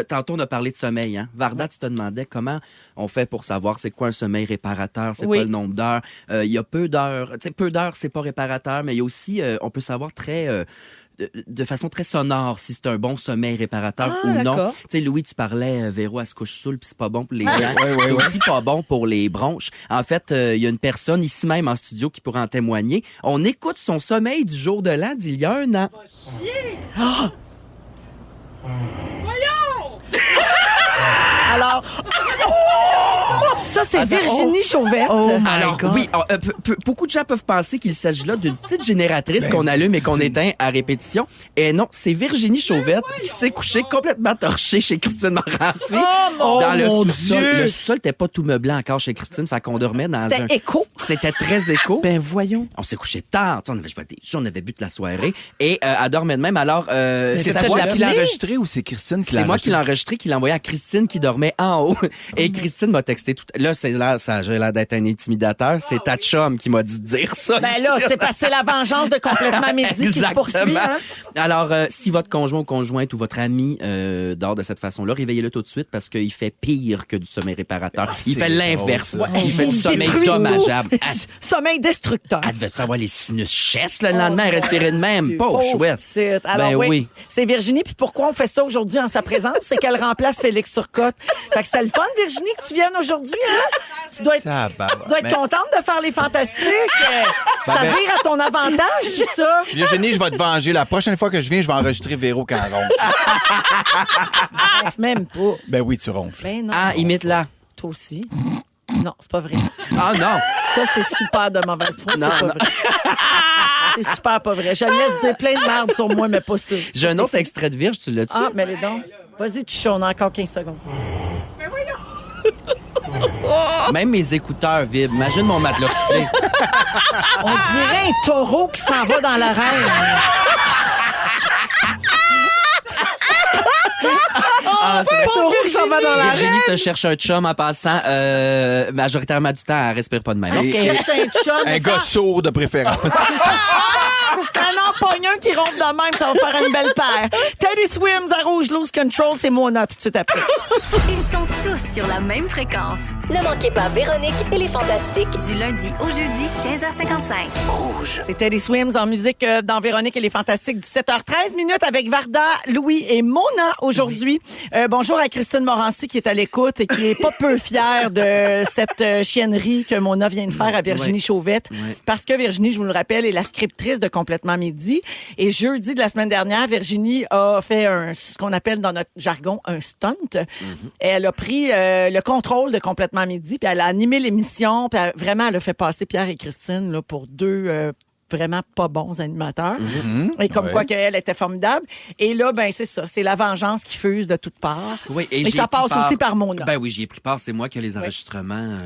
tantôt, on a parlé de sommeil. Hein? Varda, tu te demandais comment on fait pour savoir c'est quoi un sommeil réparateur, c'est Oui. quoi le nombre d'heures. Il y a peu d'heures. Tu sais, peu d'heures, c'est pas réparateur, mais il y a aussi, on peut savoir de façon très sonore si c'est un bon sommeil réparateur ou non. d'accord. Tu sais, Louis, tu parlais, Véro, elle se couche saoule, puis c'est pas bon pour les gants. Ouais, C'est aussi pas bon pour les bronches. En fait, il y a une personne ici même en studio qui pourra en témoigner. On écoute son sommeil du jour de l'an d'il y a 1 an. Alors, ça, c'est Virginie Chauvette. Alors, oui, beaucoup de gens peuvent penser qu'il s'agit là d'une petite génératrice qu'on allume et qu'on éteint à répétition. Et non, c'est Virginie Chauvette qui s'est couchée complètement torchée chez Christine Morancy. Dans le mon sous-sol. Dieu! Le sous-sol n'était pas tout meublé encore chez Christine, fait qu'on dormait dans C'était écho. C'était très écho. Ben, voyons. On s'est couché tard, tu sais, on avait joué des jeux, on avait bu de la soirée et elle dormait de même. Alors, C'est ça toi jouait- qui l'a enregistré ou c'est Christine qui l'a c'est moi qui enregistré? l'ai enregistré, qui l'a envoyé à Christine qui dormait en haut. Et Christine m'a texté tout. Là, j'ai l'air d'être un intimidateur. C'est ta chum qui m'a dit de dire ça. Ben là, c'est parce que c'est la vengeance de Complètement Midi qui se poursuit. Hein? Alors, si votre conjoint ou conjointe ou votre ami dort de cette façon-là, réveillez-le tout de suite parce qu'il fait pire que du sommeil réparateur. Il fait l'inverse. drôle, ça. Il fait du sommeil détruit dommageable. Sommeil destructeur. Elle devait savoir les sinus chestes le lendemain, respirer de même. Pauvre Pauvre chouette. petite. Alors, Ben oui, oui. c'est Virginie. Puis pourquoi on fait ça aujourd'hui en sa présence? C'est qu'elle remplace Félix Turcotte. Fait que c'est le fun, Virginie, que tu viennes aujourd'hui. Hein? Tu dois être contente de faire les fantastiques. Ça ben- vire à ton avantage, tout ça. Virginie, je vais te venger. La prochaine fois que je viens, je vais enregistrer Véro quand elle ronfle. Bref, même pas. Ben oui, tu ronfles. Ben non. Ah, imite-la. Toi aussi. Non, c'est pas vrai. Ah non. Ça, c'est super de mauvaise foi. Non, C'est pas non. vrai. C'est super pas vrai. Je laisse dire plein de merde sur moi, mais pas ça. J'ai un Ça, autre c'est fou. extrait de Virge, tu l'as-tu? Ah, mais les dons. Vas-y, Chicho, on a encore 15 secondes. Même mes écouteurs vibrent. Imagine mon matelas soufflé. On dirait un taureau qui s'en va dans l'arène. Ah, c'est Un taureau qui s'en va dans l'arène. Virginie se cherche un chum en passant. Majoritairement du temps, elle respire pas de même. On cherche un chum. Un mais gars ça- sourd de préférence. Ça n'en pogne un qui ronfle de même, ça va faire une belle paire. Teddy Swims à Rouge Loose Control, c'est Mona tout de suite après. Ils sont tous sur la même fréquence. Ne manquez pas Véronique et les Fantastiques. Du lundi au jeudi, 15h55. C'est Teddy Swims en musique dans Véronique et les Fantastiques, 17h13 minutes avec Varda, Louis et Mona aujourd'hui. Bonjour à Christine Morancy qui est à l'écoute et qui est pas peu fière de cette chiennerie que Mona vient de faire à Virginie Chauvette. Parce que Virginie, je vous le rappelle, est la scriptrice de Complètement Midi. Et jeudi de la semaine dernière, Virginie a fait ce qu'on appelle dans notre jargon un stunt. Elle a pris le contrôle de Complètement Midi, puis elle a animé l'émission, puis vraiment, elle a fait passer Pierre et Christine là, pour deux vraiment pas bons animateurs. Et comme Ouais. quoi qu'elle était formidable. Et là, ben c'est ça, c'est la vengeance qui fuse de toutes parts. Oui, Et j'y ai ça pris passe part. aussi par Mona. Ben oui, j'y ai pris part. C'est moi qui ai les enregistrements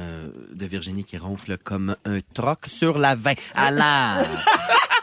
de Virginie qui ronfle comme un troc sur la 20. Alors,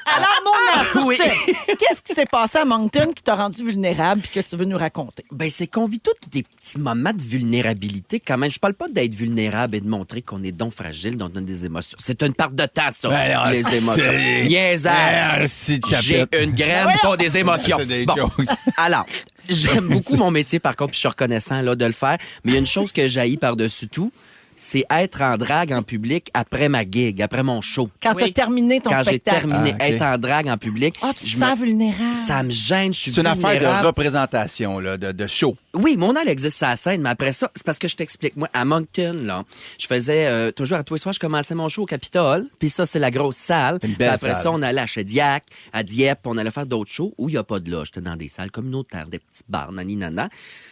Alors, Mona, sur Oui. ce, qu'est-ce qui s'est passé à Moncton qui t'a rendu vulnérable et que tu veux nous raconter? ben c'est qu'on vit tous des petits moments de vulnérabilité quand même. Je parle pas d'être vulnérable et de montrer qu'on est donc fragile, dont on a des émotions. C'est une part de temps, ça, Ben alors, les c'est- émotions. Niaisage. Si J'ai une graine, pas des émotions. C'est des Bon. choses. Alors, J'aime beaucoup mon métier, par contre, puis je suis reconnaissant là, de le faire. Mais il y a une chose que j'haïs par-dessus tout, c'est être en drague en public après ma gig, après mon show. Quand tu as terminé ton Quand j'ai spectacle. terminé, Ah, ok. être en drague en public, Ah, tu te sens vulnérable. ça me gêne, je suis C'est une affaire de vulnérable. représentation, là, de show. Oui, mon elle existe sur la scène, mais après ça, c'est parce que je t'explique. Moi, à Moncton, là, je faisais toujours à tous les soirs, je commençais mon show au Capitole. Puis ça, c'est la grosse salle. Une Puis belle après salle. ça, on allait à Chediac, à Dieppe, puis on allait faire d'autres shows où il n'y a pas de loge. J'étais dans des salles communautaires, des petits bars, nani.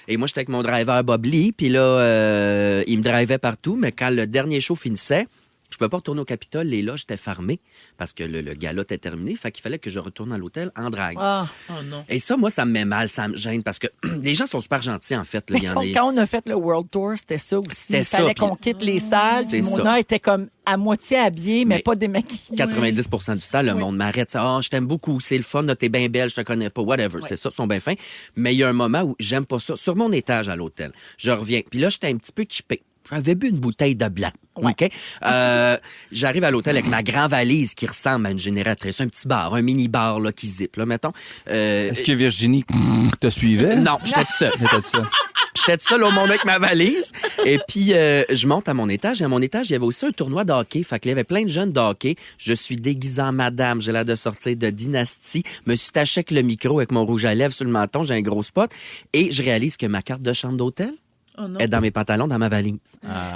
Et moi, j'étais avec mon driver Bob Lee, puis là, il me drivait partout. Mais quand le dernier show finissait, je pouvais pas retourner au Capitole, les loges étaient fermées parce que le gala était terminé. Fait qu'il fallait que je retourne à l'hôtel en drague. Ah. Oh non. Et ça, moi, ça me met mal, ça me gêne parce que les gens sont super gentils, en fait. Là. Il y en a... Quand on a fait le World Tour, c'était ça aussi. C'était Il fallait ça, qu'on puis- quitte les salles. C'est Puis Mona ça. était comme à moitié habillée, mais Mais pas démaquillée. 90 du temps, le monde m'arrête. Ah, je t'aime beaucoup, c'est le fun, là, t'es bien belle, je te connais pas, whatever. C'est ça, ils sont bien fins. Mais il y a un moment où j'aime pas ça. Sur mon étage à l'hôtel, je reviens. Puis là, j'étais un petit peu chippé. J'avais bu une bouteille de blanc. OK? J'arrive à l'hôtel avec ma grande valise qui ressemble à une génératrice, un petit bar, un mini-bar là, qui zip, là, mettons. Est-ce que Virginie te suivait? Non, j'étais tout seul. T'étais tout seul. J'étais tout seul au monde avec ma valise. Et puis, je monte à mon étage. Et à mon étage, il y avait aussi un tournoi de hockey. Fait qu'il y avait plein de jeunes de hockey. Je suis déguisée en madame. J'ai l'air de sortir de Dynastie. Me suis taché avec le micro, avec mon rouge à lèvres sur le menton. J'ai un gros spot. Et je réalise que ma carte de chambre d'hôtel Oh non. est dans mes pantalons, dans ma valise.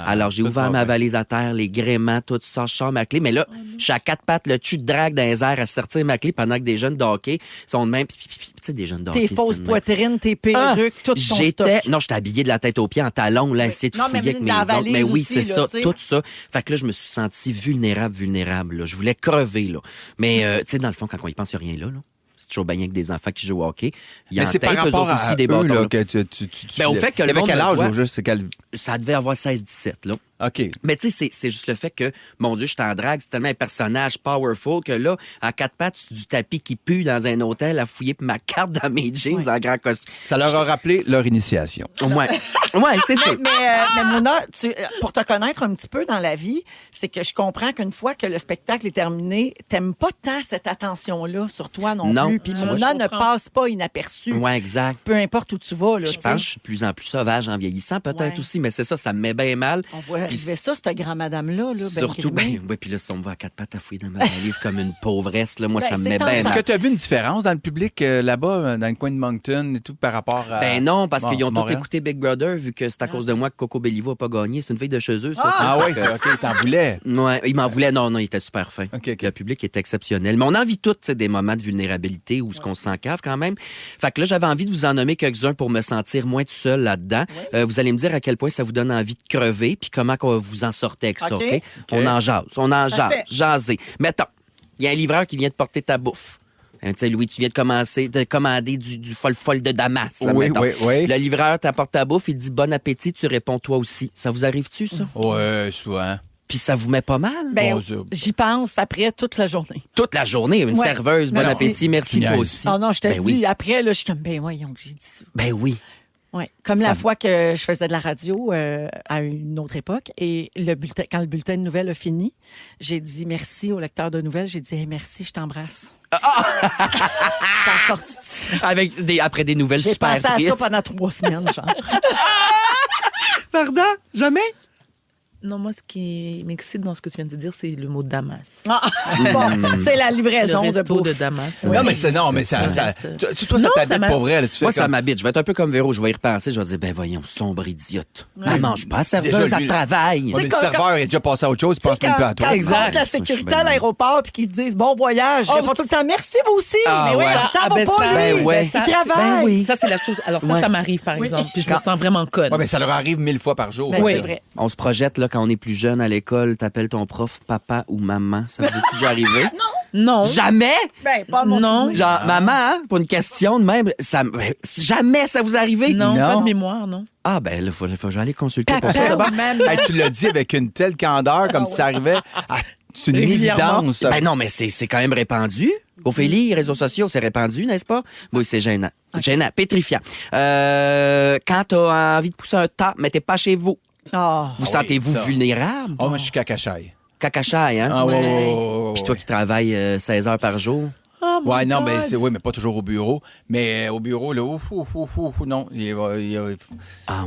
Alors, j'ai ça, ouvert c'est ma pas valise à terre, les gréements, tout ça. Je sors ma clé. Mais là, je suis à quatre pattes, le cul de drague dans les airs à sortir ma clé pendant que des jeunes de hockey sont de même. Tu sais, des jeunes de hockey. Tes fausses c'est de même. poitrines, tes perruques, tout ton J'étais, stock. non, j'étais habillée de la tête aux pieds en talons, là, essayer de Non, mais fouiller avec mes dans la ongles. valise Mais oui, aussi, c'est là, ça, tu sais. tout ça. Fait que là, je me suis sentie vulnérable, là. Je voulais crever, là. Mais, tu sais, dans le fond, quand on y pense, il n'y a rien là, là. C'est toujours bien que des enfants qui jouent au hockey. Il y Mais en c'est par tape, eux rapport autres à aussi, des eux, bâtons, là, là. que tu Ben, au fait que il le avait monde quel le âge, voit. au juste? C'est quel... Ça devait avoir 16-17, là. OK. Mais tu sais, c'est juste le fait que, mon Dieu, je suis en drague, c'est tellement un personnage powerful que là, à quatre pattes, sur du tapis qui pue dans un hôtel à fouiller ma carte dans mes jeans en grand costume. Ça leur a rappelé leur initiation. Ouais, c'est ça. Mais Mona, pour te connaître un petit peu dans la vie, c'est que je comprends qu'une fois que le spectacle est terminé, t'aimes pas tant cette attention-là sur toi non, Non. plus. Puis Ouais, Mona je ne comprends. passe pas inaperçue. Ouais, exact. Peu importe où tu vas. Là, Je tu sais. pense que je suis de plus en plus sauvage en vieillissant, peut-être Ouais. aussi, mais c'est ça, ça me met bien mal. On voit Puis arriver ça, cette grand-madame-là. Là, surtout, grimée. ouais, puis là, si on me voit à quatre pattes à fouiller dans ma valise comme une pauvresse, là, moi, Ben, ça me c'est met bien tentant. Est-ce que mal. tu as vu une différence dans le public là-bas, dans le coin de Moncton et tout, par rapport à. Ben non, parce Bon, qu'ils ont tous Montréal? écouté Big Brother, vu que c'est à cause de moi que Coco Bellivo n'a pas gagné. C'est une fille de chez eux, ça. Ah tu sais, oui, fait c'est OK, t'en voulais. que- Ouais, il m'en voulait. Non, il était super fin. OK, OK. Le public est exceptionnel. Mais on en vit toutes, tu sais, des moments de vulnérabilité où ce qu'on se sent cave quand même. Fait que là, j'avais envie de vous en nommer quelques-uns pour me sentir moins tout seul là-dedans. Vous allez me dire à quel point ça vous donne envie de crever, puis comment qu'on vous en sortez avec ça, OK. OK? On en jase. On en jase. Parfait. Jaser. Mettons, il y a un livreur qui vient de porter ta bouffe. Hein, tu sais, Louis, tu viens de commander du folle de Damas. Là, Oui, mettons. oui, oui. Le livreur t'apporte ta bouffe, il dit bon appétit, tu réponds toi aussi. Ça vous arrive-tu, ça? Ouais, souvent. Puis ça vous met pas mal? Ben, Bon, ça- j'y pense après toute la journée. Toute la journée, une Ouais. serveuse, bon Merci. appétit, merci Tu toi niaises. aussi. Oh non, je te Ben dis, oui. après, là, je suis comme, ben voyons que j'ai dit ça. Ben oui. Ouais. Comme Ça- la fois que je faisais de la radio à une autre époque et quand le bulletin de nouvelles a fini, j'ai dit merci au lecteur de nouvelles. J'ai dit hey, merci, je t'embrasse. T'as sorti de ça. Après des nouvelles J'ai super pensé à ça tristes. pendant 3 semaines, genre. Pardon? Jamais? Non, moi, ce qui m'excite dans ce que tu viens de dire, c'est le mot Damas. Ah, bon, c'est la Le livraison de resto bouffe. de Damas. Non, mais c'est non, mais ça. Ça ça reste- toi, ça Non, ça t'habite m'a- pour vrai. Là, tu fais Moi, ça comme- m'habite. Je vais être un peu comme Véro. Je vais y repenser. Je vais dire, ben voyons, sombre idiote. Ouais. Elle mange pas, serveuse, Déjà, elle lui- travaille. Ouais, mais le quand- serveur est déjà passé à autre chose, il pense Tu sais, même plus à toi. quand tu Exact. passes la sécurité à l'aéroport puis qu'ils te disent bon voyage, je réponds tout le temps merci vous aussi. Ah, mais oui, ouais. ça va ben pas, ça, lui. ben ouais. Il travaille. Ben oui. Ça, c'est la chose. Alors, ça, Ouais. ça m'arrive, par exemple. Puis je me Quand- sens vraiment conne. Ouais, mais ça leur arrive 1000 fois par jour. Ben, Oui. c'est vrai. On se projette, là, quand on est plus jeune à l'école, t'appelles ton prof papa ou maman. Ça vous est déjà arrivé? Non. Jamais! Ben, pas mon Non. souvenir. Genre, maman, hein, pour une question de même, jamais ça vous est arrivé? Non, Non. pas de mémoire, non. Ah, ben là, faut que j'aille consulter pour ça. Papa d'abord. ou maman. Hey, tu l'as dit avec une telle candeur, comme si ça arrivait. C'est une Régulièrement. évidence. ça. Ben non, mais c'est quand même répandu. Ophélie, les réseaux sociaux, c'est répandu, n'est-ce pas? Oui, c'est gênant. Gênant, pétrifiant. Quand t'as envie de pousser un tas, mais t'es pas chez vous. Ah. Vous oui, sentez-vous ça. vulnérable? Oh, moi, je suis cacachaille. Cacachaille, hein? Ah, ouais, Ouais. ouais, ouais, ouais, Puis toi ouais. qui travailles 16 heures par jour. Oh, my Ouais, non, God. oui, mais pas toujours au bureau. Mais au bureau, là, non,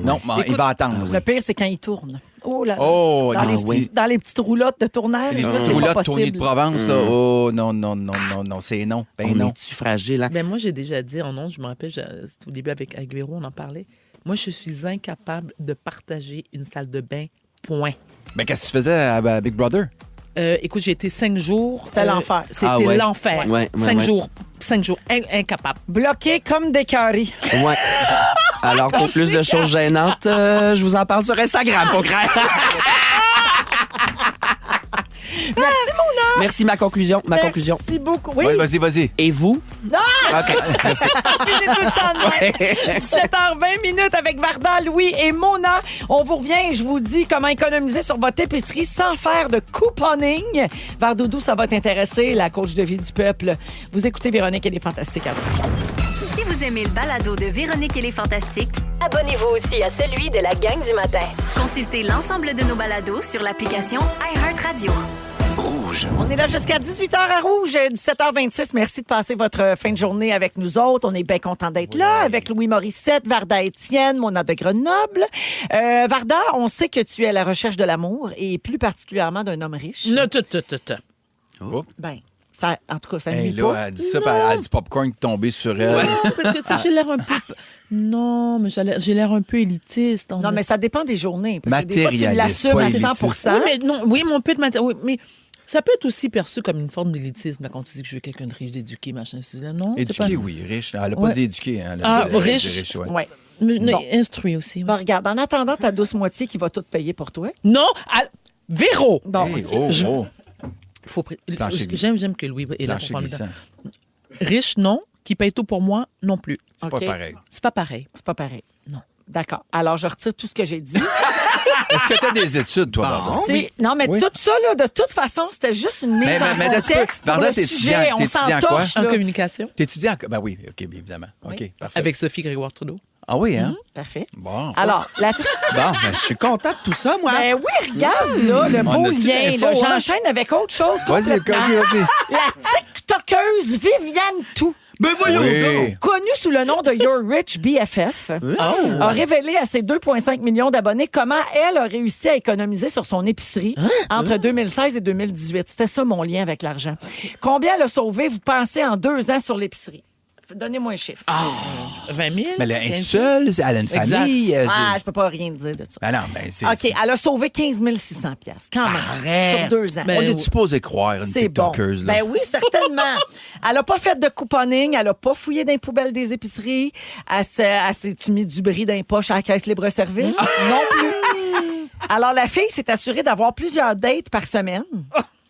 non, mais il va attendre. Le pire, c'est quand il tourne. Oh là là. Oh, dans, non, les oui. dans les petites roulottes de tournage. Les là, petites c'est pas roulottes possible. Tony de Provence, là. Oh, non, c'est non. Ben On non. est-tu fragile, hein? Ben moi, j'ai déjà dit en ondes, je me rappelle, c'était au début avec Véro, on en parlait. Moi, je suis incapable de partager une salle de bain, point. Ben, qu'est-ce que tu faisais à Big Brother? Écoute, j'ai été 5 jours. C'était l'enfer. C'était Ah ouais. l'enfer. Ouais, 5 ouais. jours. 5 jours. Incapable. Bloqué comme des caries. Ouais. Alors, pour plus de choses gênantes, je vous en parle sur Instagram, concret. Merci, Mona. Merci, ma conclusion. Merci beaucoup. Oui. Ouais, vas-y. Et vous? OK, merci. On finit tout le temps de même. 17h20 minutes avec Varda, Louis et Mona. On vous revient et je vous dis comment économiser sur votre épicerie sans faire de couponing. Vardoudou, ça va t'intéresser, la coach de vie du peuple. Vous écoutez Véronique et les Fantastiques à vous. Si vous aimez le balado de Véronique et les Fantastiques, Abonnez-vous aussi à celui de la gang du matin. consultez l'ensemble de nos balados sur l'application iHeartRadio. On est là jusqu'à 18h à Rouge, 17h26. Merci de passer votre fin de journée avec nous autres. On est bien content d'être là avec Louis Morissette, Varda Étienne, Mona de Grenoble. Varda, on sait que tu es à la recherche de l'amour et plus particulièrement d'un homme riche. Non, Oh. Ben, ça, en tout cas, ça ne Hey, nuit là, pas. elle dit ça, puis elle a du popcorn tombé sur elle. Parce que, tu sais, j'ai l'air un peu... Non, mais j'ai l'air un peu élitiste. Non, mais ça dépend des journées. Parce que des fois, tu Matérialiste, l'assumes pas à élitiste. 100%. Oui, mais non, oui, mon peu de matériel. Oui, mais ça peut être aussi perçu comme une forme d'élitisme là, quand tu dis que je veux quelqu'un de riche, d'éduqué, machin. Non, c'est Éduqué, pas... oui. Riche. Elle n'a pas Ouais. dit éduqué. Hein, elle Ah, a dit riche. ouais. Ouais. Mais Bon. instruit aussi. Bon, regarde, en attendant ta douce moitié qui va tout payer pour toi. Non, Véro! Bon, Hey, OK. oh. Faut Plancher glissant. J'aime que Louis est là pour Plancher parler glissant. de- Riche, non. Qui paye tout pour moi, non plus. C'est OK. pas pareil. C'est pas pareil. C'est pas pareil. Non. D'accord. Alors, je retire tout ce que j'ai dit. Est-ce que tu as des études, toi, Varda? Non, mais Oui. tout ça, là, de toute façon, c'était juste une mise Mais en un petit peu. contexte pour Varda, le t'es sujet. étudiant- On t'es étudiant en quoi? s'entorche, En là. communication, T'étudies en... Ben oui, OK, bien évidemment. Oui. OK, parfait. avec Sophie Grégoire-Trudeau. Ah oui, hein? Parfait. Bon. Alors, la petite... Bon, ben, je suis content de tout ça, moi. Ben oui, regarde, là, le On beau a-tu lien. l'info, Là. hein? J'enchaîne avec autre chose. Vas-y, complètement. vas-y. La TikTokeuse Viviane Tout, Ben voyons Oui. connue sous le nom de Your Rich BFF, a révélé à ses 2,5 millions d'abonnés comment elle a réussi à économiser sur son épicerie entre 2016 et 2018. C'était ça mon lien avec l'argent. Combien elle a sauvé, vous pensez, en 2 ans sur l'épicerie? Donnez-moi un chiffre. 20 000. Mais elle est 15 seule, elle a une Exact. famille. Ah, je peux pas rien dire de ça. Ben non, ben c'est... OK, elle a sauvé 15 600 piastres, quand même, Arrête. sur 2 ans. Ben, On est supposé croire une C'est bon. TikTokeuse, là. Ben oui, certainement. Elle n'a pas fait de couponing, elle n'a pas fouillé dans les poubelles des épiceries, elle s'est mis du bris dans les poches à la caisse libre-service. Non plus. Alors, la fille s'est assurée d'avoir plusieurs dates par semaine.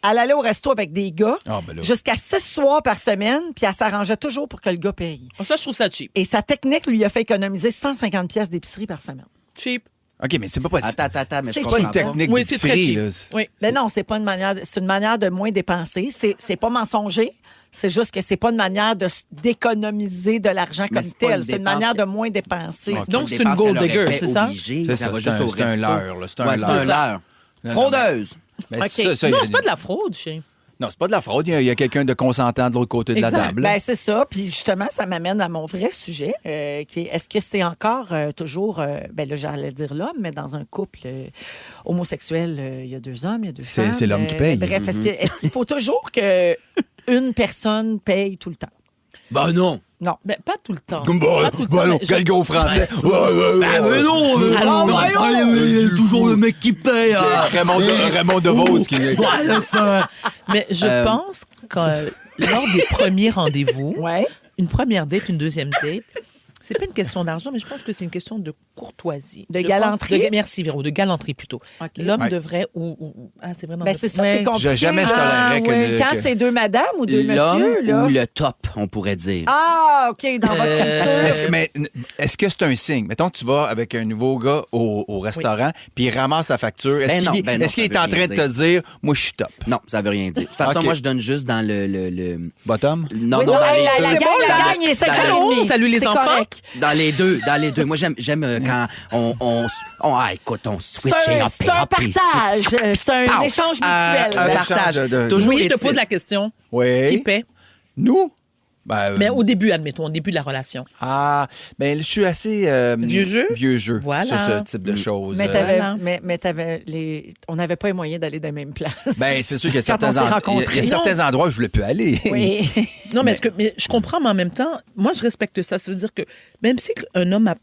Elle allait au resto avec des gars Ah, ben là. jusqu'à 6 soirs par semaine, puis elle s'arrangeait toujours pour que le gars paye. Oh, ça, je trouve ça cheap. Et sa technique lui a fait économiser 150 pièces d'épicerie par semaine. Cheap. OK, mais c'est pas possible. Attends, mais je C'est C'est comprends pas une technique Oui, c'est très d'épicerie, cheap. là. Oui. Mais non, c'est pas une manière. C'est une manière de moins dépenser. C'est pas mensonger. C'est juste que c'est pas une manière d'économiser de l'argent Mais comme c'est pas tel. une C'est une dépense manière que- de moins dépenser. Ok. Donc, c'est une gold digger, c'est ça? C'est ça, c'est un leurre, là. C'est un Ouais, c'est un leurre. leurre. Non, Fraudeuse. Ben, OK. ça, il y Non, a- c'est pas de la fraude, chien. Non, c'est pas de la fraude. Il y a quelqu'un de consentant de l'autre côté de la Exact. table. là. Ben, c'est ça. Puis justement, ça m'amène à mon vrai sujet, qui est est-ce que c'est encore toujours, ben là, j'allais dire l'homme, mais dans un couple homosexuel, il y a 2 hommes, il y a 2 C'est- femmes. c'est l'homme qui paye. Bref, est-ce qu'il faut toujours que une personne paye tout le temps? Ben non. Non. Ben, pas tout le temps. Bah, Pas tout le temps, non, mais quel gars au français. Ben mais non. Alors, non, voyons. il y a toujours le mec qui paye. hein. Raymond DeVos qui est... Ouais, le fin. Mais je pense que lors des premiers rendez-vous, Ouais. une première date, une deuxième date, c'est pas une question d'argent, mais je pense que c'est une question de courtoisie. De Je galanterie? pense- merci, Véro, de galanterie plutôt. OK. L'homme Ouais. devrait... Ah, c'est vraiment... Ben, c'est ça, c'est compliqué. Jamais je tolérerais que- Quand que- c'est 2 madames ou 2 L'homme messieurs, là. ou le top, on pourrait dire. Ah, OK, dans votre culture. Est-ce que c'est un signe? Mettons que tu vas avec un nouveau gars au restaurant, puis il ramasse sa facture. Est-ce qu'il non, est-ce qu'il ça est en veut train rien de te dire, moi, je suis top? Non, ça veut rien dire. De toute façon, OK. moi, je donne juste dans le... Bottom? Non, Oui, non, non, dans hey, les la deux. gang, bon, la là. gang est 5 Allô, salut les enfants. Correct. Dans les deux. Moi, j'aime quand écoute, on switch C'est et un, hop, c'est un hop, et partage. C'est un Pow. échange mutuel. Un partage. Toujours Oui, je te est-il- pose la question. Qui Oui. paie? Nous? Ben, Mais au début, admettons, au début de la relation. Ah, ben je suis assez... Vieux jeu? Vieux jeu. Voilà. Sur ce type de choses. Mais, Voilà. on n'avait pas les moyens d'aller dans les mêmes places. Ben, c'est sûr qu'il y a Quand on certains, s'est rencontrés. il y a certains endroits où je voulais plus aller. Oui. Non, mais je comprends, mais en même temps, moi, je respecte ça. Ça veut dire que même si un homme a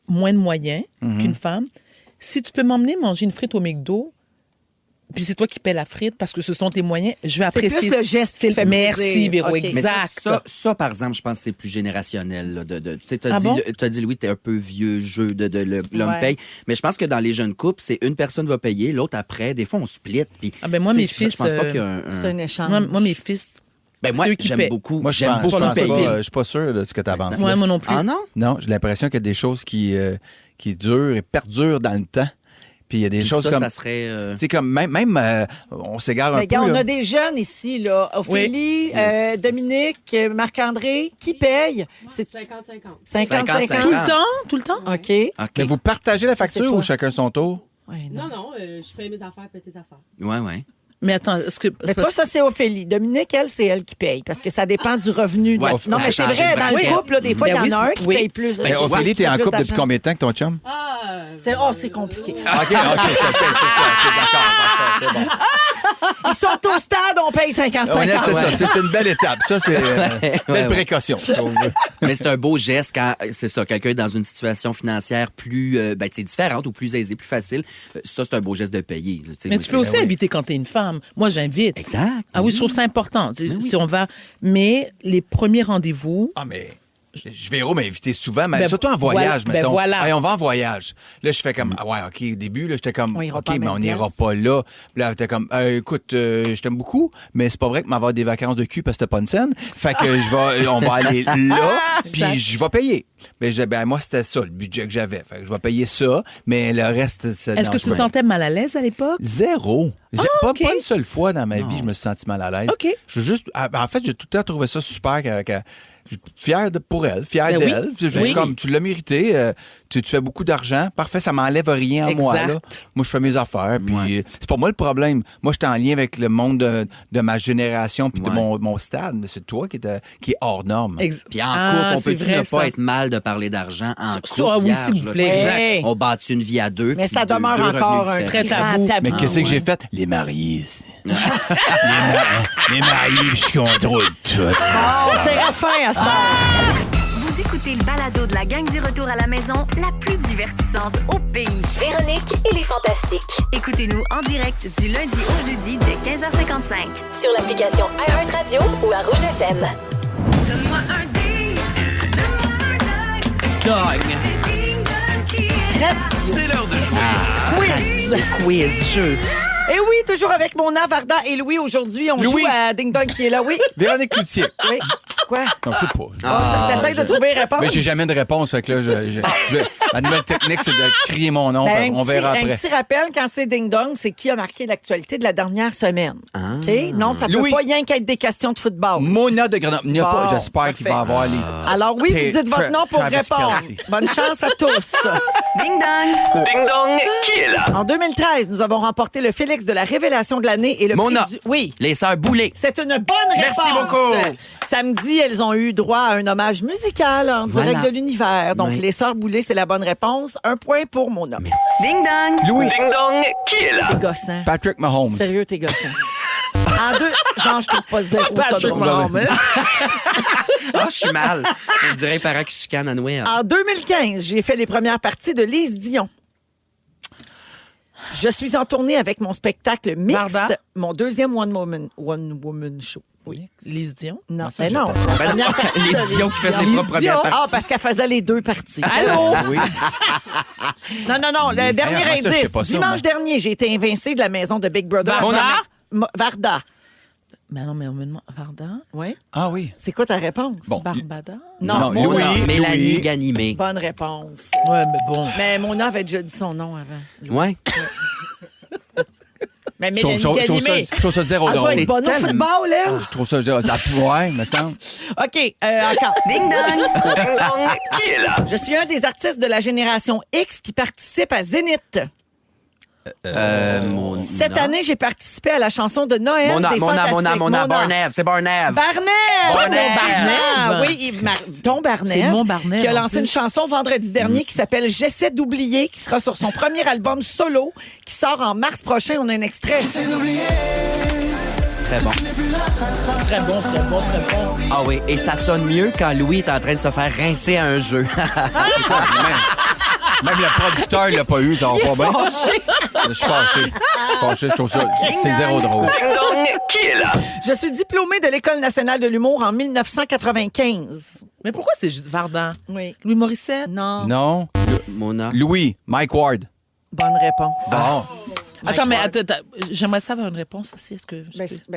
moins de moyens qu'une femme, si tu peux m'emmener manger une frite au McDo, puis c'est toi qui paies la frite parce que ce sont tes moyens, je vais C'est apprécier. plus le geste qui fait Merci, plaisir. Véro, OK. Mais exact. ça, par exemple, je pense que c'est plus générationnel. Là, tu sais, t'as Ah dit, bon? t'as dit, Louis, t'es un peu vieux jeu l'homme Ouais. paye. Mais je pense que dans les jeunes couples, c'est une personne va payer, l'autre après. Des fois, on split. Puis, Ah ben moi, tu mes sais, fils, Je pense pas qu'il y a un... C'est un échange. Moi, mes fils, Ben, moi, c'est eux qui j'aime paient. beaucoup. Moi, je j'aime pense beaucoup pas, payer. je suis pas sûr de ce que tu avances. ouais, moi non plus. Ah non? Non, j'ai l'impression qu'il y a des choses qui durent et perdurent dans le temps. Puis il y a des Puis choses ça, comme... ça serait... Tu sais, comme même on s'égare un Mais regarde, peu. on là. a des jeunes ici, là. Ophélie, Dominique, Marc-André. Qui paye? C'est 50-50. 50-50. Tout le temps? Tout le temps? OK. OK. Mais vous partagez la c'est facture toi. ou chacun son tour? Ouais, non. Non, je fais mes affaires, fais tes affaires. Ouais, ouais. Mais attends, est-ce que... Mais toi, ça, c'est Ophélie. Dominique, elle, c'est elle qui paye. Parce que ça dépend du revenu. Ouais, non, mais c'est changer vrai, de dans braquet. le couple, là, des fois, il y Ben en a oui, un qui oui. paye plus. Ben, tu vois, Ophélie, qui t'es fait en plus couple depuis d'argent. combien de temps que ton chum? C'est compliqué. OK, c'est ça. OK, d'accord, c'est bon. Ils sont au stade, on paye 50-50. Ouais, c'est ça, c'est une belle étape. Ça, c'est belle ouais. précaution, je trouve. Mais c'est un beau geste quand, c'est ça, quelqu'un est dans une situation financière plus différente ou plus aisée, plus facile. Ça, c'est un beau geste de payer. là, tu sais. Mais Moi, tu peux aussi inviter quand t'es une femme. Moi, j'invite. Exact. Ah oui, je trouve ça important. Si on va... Mais les premiers rendez-vous... Ah, mais je vais m'inviter souvent, mais Ben, surtout en voyage, voilà, mettons. ben voilà. Hey, on va en voyage. Là, je fais comme, ah ouais, OK, au début, là, j'étais comme, On ira OK, pas à mais même on n'ira place. pas là. Puis là, t'es comme, écoute, je t'aime beaucoup, mais c'est pas vrai que m'avoir des vacances de cul parce que t'as pas une scène. Fait que on va aller là, puis je vais payer. Mais moi, c'était ça, le budget que j'avais. Fait que je vais payer ça, mais le reste, c'est... Est-ce que tu te sentais mal à l'aise à l'époque? Zéro. Pas OK. une seule fois dans ma vie, je me suis senti mal à l'aise. OK. En fait, j'ai tout le temps trouvé ça super. Je suis fier pour elle, fier Ben oui. d'elle. C'est juste Oui. comme, tu l'as mérité, tu fais beaucoup d'argent. Parfait, ça m'enlève rien à moi. Exact. Là. Moi, je fais mes affaires. Puis c'est pas moi le problème. Moi, j'étais en lien avec le monde de ma génération puis de mon stade. Mais c'est toi qui est hors norme. Puis en couple, on c'est peut-tu vrai, ne ça. pas être mal de parler d'argent en couple? Ah oui, s'il vous vierge, plaît. là, tu sais. Exact. On bâtit une vie à deux. Mais puis ça demeure deux encore revenus un différents. très Très grand tabou. tabou. Mais qu'est-ce que j'ai fait? Les mariés. les mariés, je contrôle tout. Oh, c'est Raphaël à cette heure. Vous écoutez le balado de la gang du retour à la maison, la plus divertissante au pays. Véronique et les Fantastiques. Écoutez-nous en direct du lundi au jeudi dès 15h55. Sur l'application iHeartRadio ou à Rouge FM. Donne-moi un ding, donne-moi un C'est l'heure de jouer. Quiz. Quiz, jeu. Et oui, toujours avec Mona, Varda et Louis. Aujourd'hui, on Louis. joue à Ding Dong qui est là. Oui. Véronique Cloutier. Oui. Quoi? Non, je sais pas. T'essayes de trouver réponse? Mais j'ai jamais de réponse. Fait que là, ma nouvelle technique, c'est de crier mon nom. Ben, On verra Un après. petit rappel, quand c'est Ding Dong, c'est qui a marqué l'actualité de la dernière semaine. OK? Non, ça peut Louis. pas rien qu'être des questions de football. Mona de Grenoble. Il n'y a pas, Bon, j'espère qu'il va parfait. avoir les. Alors oui, vous dites votre nom pour Travis répondre. Kelce. Bonne chance à tous. Ding dong! Ding dong, qui est là? En 2013, nous avons remporté le Félix de la révélation de l'année et le Mona. prix du... Oui. Les sœurs Boulay. C'est une bonne réponse. Merci beaucoup. Samedi, elles ont eu droit à un hommage musical en Voilà. direct de l'univers. Donc, Oui. les Sœurs Boulay, c'est la bonne réponse. Un point pour Mona. Merci. Ding dong! Louis. Ding dong, qui est là? T'es gossant. Patrick Mahomes. Sérieux, t'es gossant. En deux... Genre, je trouve pas zéro. ça Patrick drôle. Mahomes. Ah, je suis mal. On dirait un parent qui chicane à Noël. En 2015, j'ai fait les premières parties de Lise Dion. Je suis en tournée avec mon spectacle mixte, Varda. mon deuxième One Woman Show. Oui. Lise Dion. Non, ça, mais j'ai non. pas- la Ben non, première partie Lise de Dion qui fait ses Lise propres premières Dion. parties. Ah, parce qu'elle faisait les deux parties. Allô? Oui. Non, le dernier comment ça, je sais indice. pas ça, Dimanche moi? dernier, j'ai été invincée de la maison de Big Brother. Varda? Varda. Mais non, mais on me demande... Varda? Oui. Ah oui. C'est quoi ta réponse? Bon. Barbada? Non, Louis. Mona. Mélanie Louis. Ganimé. Bonne réponse. Ouais, mais bon. Mais Mona avait déjà dit son nom avant. Ouais. Mais Je trouve Mélanie Ganimé. je trouve ça zéro Elle doit drôle. être bonne au tellement- football, elle. Je trouve ça ouais, me semble. OK, encore. Ding dong! Ding dong, qui est là? Je suis un des artistes de la génération X qui participe à Zénith. Mona. Cette année, j'ai participé à la chanson de Noël Mona, des Fantastiques. Mona, Barnev, c'est Barnev. Barnev! Oui, Ton Barnev. C'est mon Barnev, Qui a en lancé plus. une chanson vendredi dernier qui s'appelle J'essaie d'oublier, qui sera sur son premier album solo, qui sort en mars prochain. On a un extrait. Très bon. Très bon, très bon, très bon. Ah oui, et ça sonne mieux quand Louis est en train de se faire rincer à un jeu. Même le producteur, il l'a pas eu, ça va pas bien. Je suis fâché. Je trouve ça, c'est zéro drôle. Ding dong, qui est là? Je suis diplômée de l'École nationale de l'humour en 1995. Mais pourquoi c'est juste Vardan? Oui. Louis Morissette? Non. Non. Mona. Louis, Mike Ward. Bonne réponse. Bon. Attends, mais attends, j'aimerais savoir une réponse aussi. Est-ce que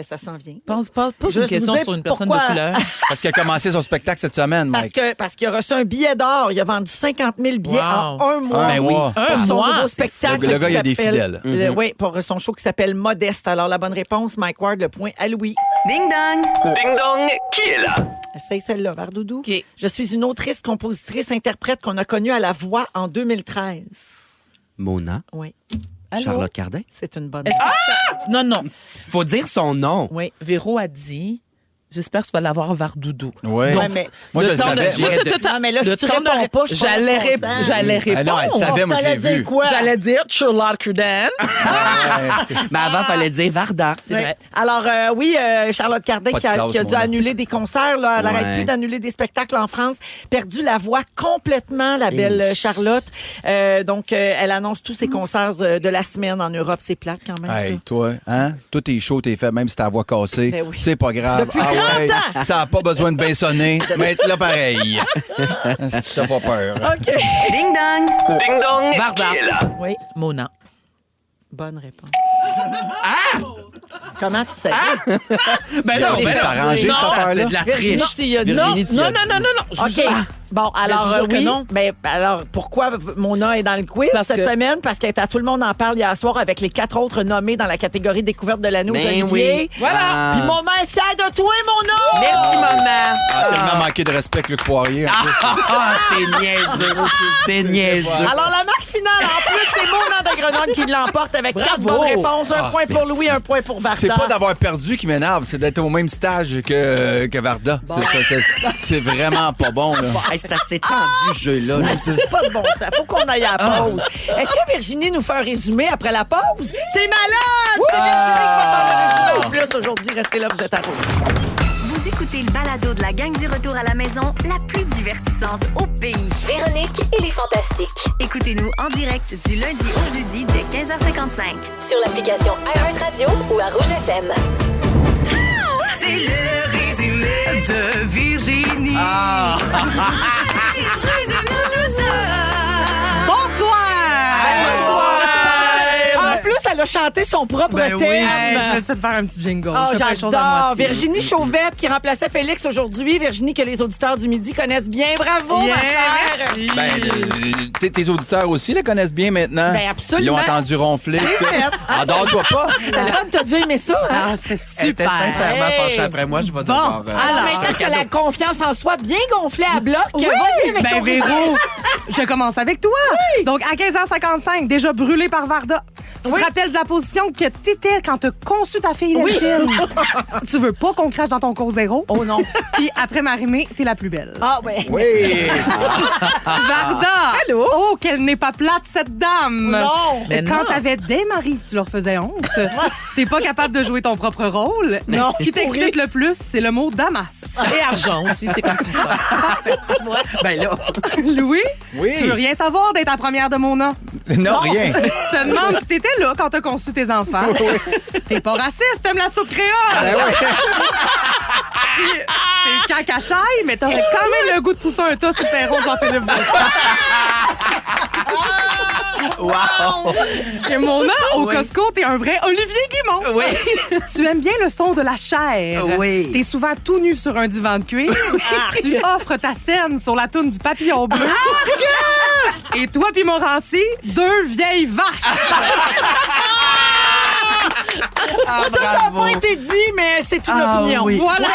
Ça s'en vient. pose Je une question vous dis sur une personne pourquoi. de couleur? Parce qu'il a commencé son spectacle cette semaine, Mike. Parce qu'il a reçu un billet d'or. Il a vendu 50 000 billets en un mois. Ben oui. Pour son mois, nouveau c'est spectacle. Le gars, il a qui des s'appelle- fidèles. Oui, pour son show qui s'appelle Modeste. Alors, la bonne réponse, Mike Ward, le point à Louis. Ding dong! Ding dong, qui est là? Essaye celle-là, Vardoudou. OK. Je suis une autrice, compositrice, interprète qu'on a connue à la voix en 2013. Mona. Oui, Charlotte Cardin. c'est une bonne Est-ce que ça- Non, non. Faut dire son nom. Oui. Véro a dit, j'espère que tu vas l'avoir Vardoudou. Oui. Ouais, mais Moi, je le Le temps de- savais. Non, mais là, si Le tu temps de- réponds pas, je suis pas J'allais responsable. j'allais Ah non, elle répondre. savait, moi, je l'ai T'allais dire vu. quoi? J'allais dire Charlotte Cardin. Mais avant, fallait dire Varda. C'est Oui. vrai. Alors, oui, Charlotte Cardin Pas de qui a classe, dû mon gars. annuler des concerts. Là. Elle Ouais. n'arrête plus d'annuler des spectacles en France. Perdu la voix complètement, la belle Charlotte. Donc, elle annonce tous ses concerts de la semaine en Europe. C'est plate quand même, Hey, ça. toi, hein? Tout est chaud, t'es fait, même si t'as la voix cassée. Ben oui. C'est pas grave. Depuis 30 ans! Ça n'a pas besoin de bien sonner, mais être là pareil. T'as pas peur. OK. Ding dong! Ding dong, Varda. qui est là? Oui, Mona. bonne réponse. Comment tu sais? Ben non, ben c'est arrangé, cette affaire-là. C'est de la Virginie, triche. tu y as dit Virginie, non. tu y as Non, dit. non, non, non, non. Je- OK. Bon, alors, je jure que oui. non. Ben, alors, pourquoi Mona est dans le quiz Parce cette que- semaine? Parce qu'elle est à Tout le monde en parle hier soir avec les 4 autres nommés dans la catégorie découverte de l'année aux Ben Olivier. oui. Voilà. Ah. Puis Mona est fière de toi, Mona! Merci, maman. Ah, tellement manqué de respect que Luc Poirier. en plus. Ah, t'es niaiseux. T'es niaiseux. Alors, la marque finale, en plus, c'est Mona de Grenoble qui l'emporte avec 4 Bravo. bonnes réponses. Un point pour Louis, un point pour Varda. C'est pas d'avoir perdu qui m'énerve, c'est d'être au même stage que Varda. C'est vraiment pas bon, là. Hey, c'est assez tendu, ce jeu-là. là. C'est pas de bon sens. Faut qu'on aille à la pause. Est-ce que Virginie nous fait un résumé après la pause? C'est malade! C'est Virginie qui va faire le résumé. En plus, aujourd'hui, restez là, vous êtes à Rouge. Vous écoutez le balado de la gang du retour à la maison, la plus divertissante au pays. Véronique et les Fantastiques. Écoutez-nous en direct du lundi au jeudi dès 15h55. Sur l'application iHeartRadio ou à Rouge FM. C'est le résumé de Virginie. Ah! En plus, elle a chanté son propre thème. Je me suis fait faire un petit jingle. Oh, Je fais plein de choses à j'adore. moitié. Virginie Chauvette qui remplaçait Félix aujourd'hui. Virginie que les auditeurs du Midi connaissent bien. Bravo, Yeah, ma chère. merci. Ben, tes auditeurs aussi la connaissent bien maintenant. Ben, absolument. Ils l'ont entendu ronfler. Endors-toi pas. Antoine, t'as dû aimer ça, hein? Ah, c'était Elle était super. sincèrement Hey. fâchée après moi. Je vais devoir... Alors, maintenant que la confiance en soi bien gonflée à bloc, vas-y avec Ben ton résumé. Véro, je commence avec toi. Donc, à 15h55, déjà brûlé par Varda. Tu te rappelles de la position que t'étais quand t'as conçu ta fille Delphine. Tu veux pas qu'on crache dans ton cours zéro? Oh non. Puis après Marimé, t'es la plus belle. Ah, ouais. Oui. Varda! Allô? Oh, qu'elle n'est pas plate, cette dame! Non. Mais Quand non. t'avais des maris, tu leur faisais honte. T'es pas capable de jouer ton propre rôle. Non. Ce qui t'excite le plus, c'est le mot Damas. Et argent aussi, c'est comme tu le sens. Ben là... Louis, Oui. tu veux rien savoir d'être la première de Mona? Non, rien. Je te demande si t'étais là quand t'as conçu tes enfants. T'es pas raciste, t'aimes la soupe créole. Ben oui. T'es cacachaille, mais t'aurais quand même le goût de pousser un tas sur le perron de Jean-Philippe Bourassa. Wow! Et Mona, au Costco, t'es un vrai Olivier Guimond. Oui. Tu aimes bien le son de la chair. Oui. T'es souvent tout nu sur un divan de cuir. Tu offres ta scène sur la toune du papillon bleu. Et toi puis Morancy, deux vieilles vaches. Ça n'a pas été dit, mais c'est une opinion. oui. Voilà.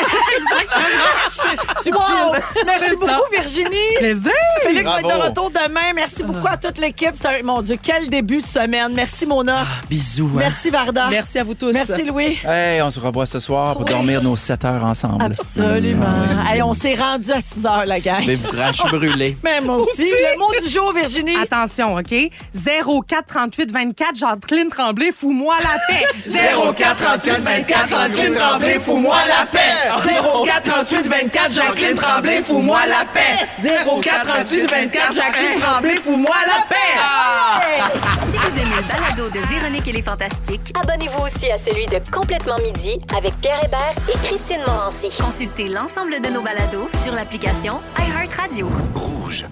Wow! Merci beaucoup, Virginie. Plaisir. Félix va être de Bravo. retour demain. Merci beaucoup à toute l'équipe. Mon Dieu, quel début de semaine. Merci, Mona. Bisous. Hein. Merci, Varda. Merci à vous tous. Merci, Louis. Hey, on se revoit ce soir pour dormir nos 7 heures ensemble. Absolument. Hey, on s'est rendu à 6 heures, la gang. Mais je suis brûlé. Mais moi aussi. Le mot du jour, Virginie. Attention, OK? 04 38 24, Jacqueline Tremblay, fous-moi la paix. 04 38 24, Jacqueline Tremblay, fous-moi la paix. 04 38 24, Jacqueline Tremblay, fous-moi la paix. 04 38 24, Jacqueline Tremblay, fous-moi la paix. Si vous aimez le balado de Véronique et les Fantastiques, Abonnez-vous aussi à celui de Complètement Midi avec Pierre Hébert et Christine Morancy. consultez l'ensemble de nos balados sur l'application iHeartRadio. Rouge.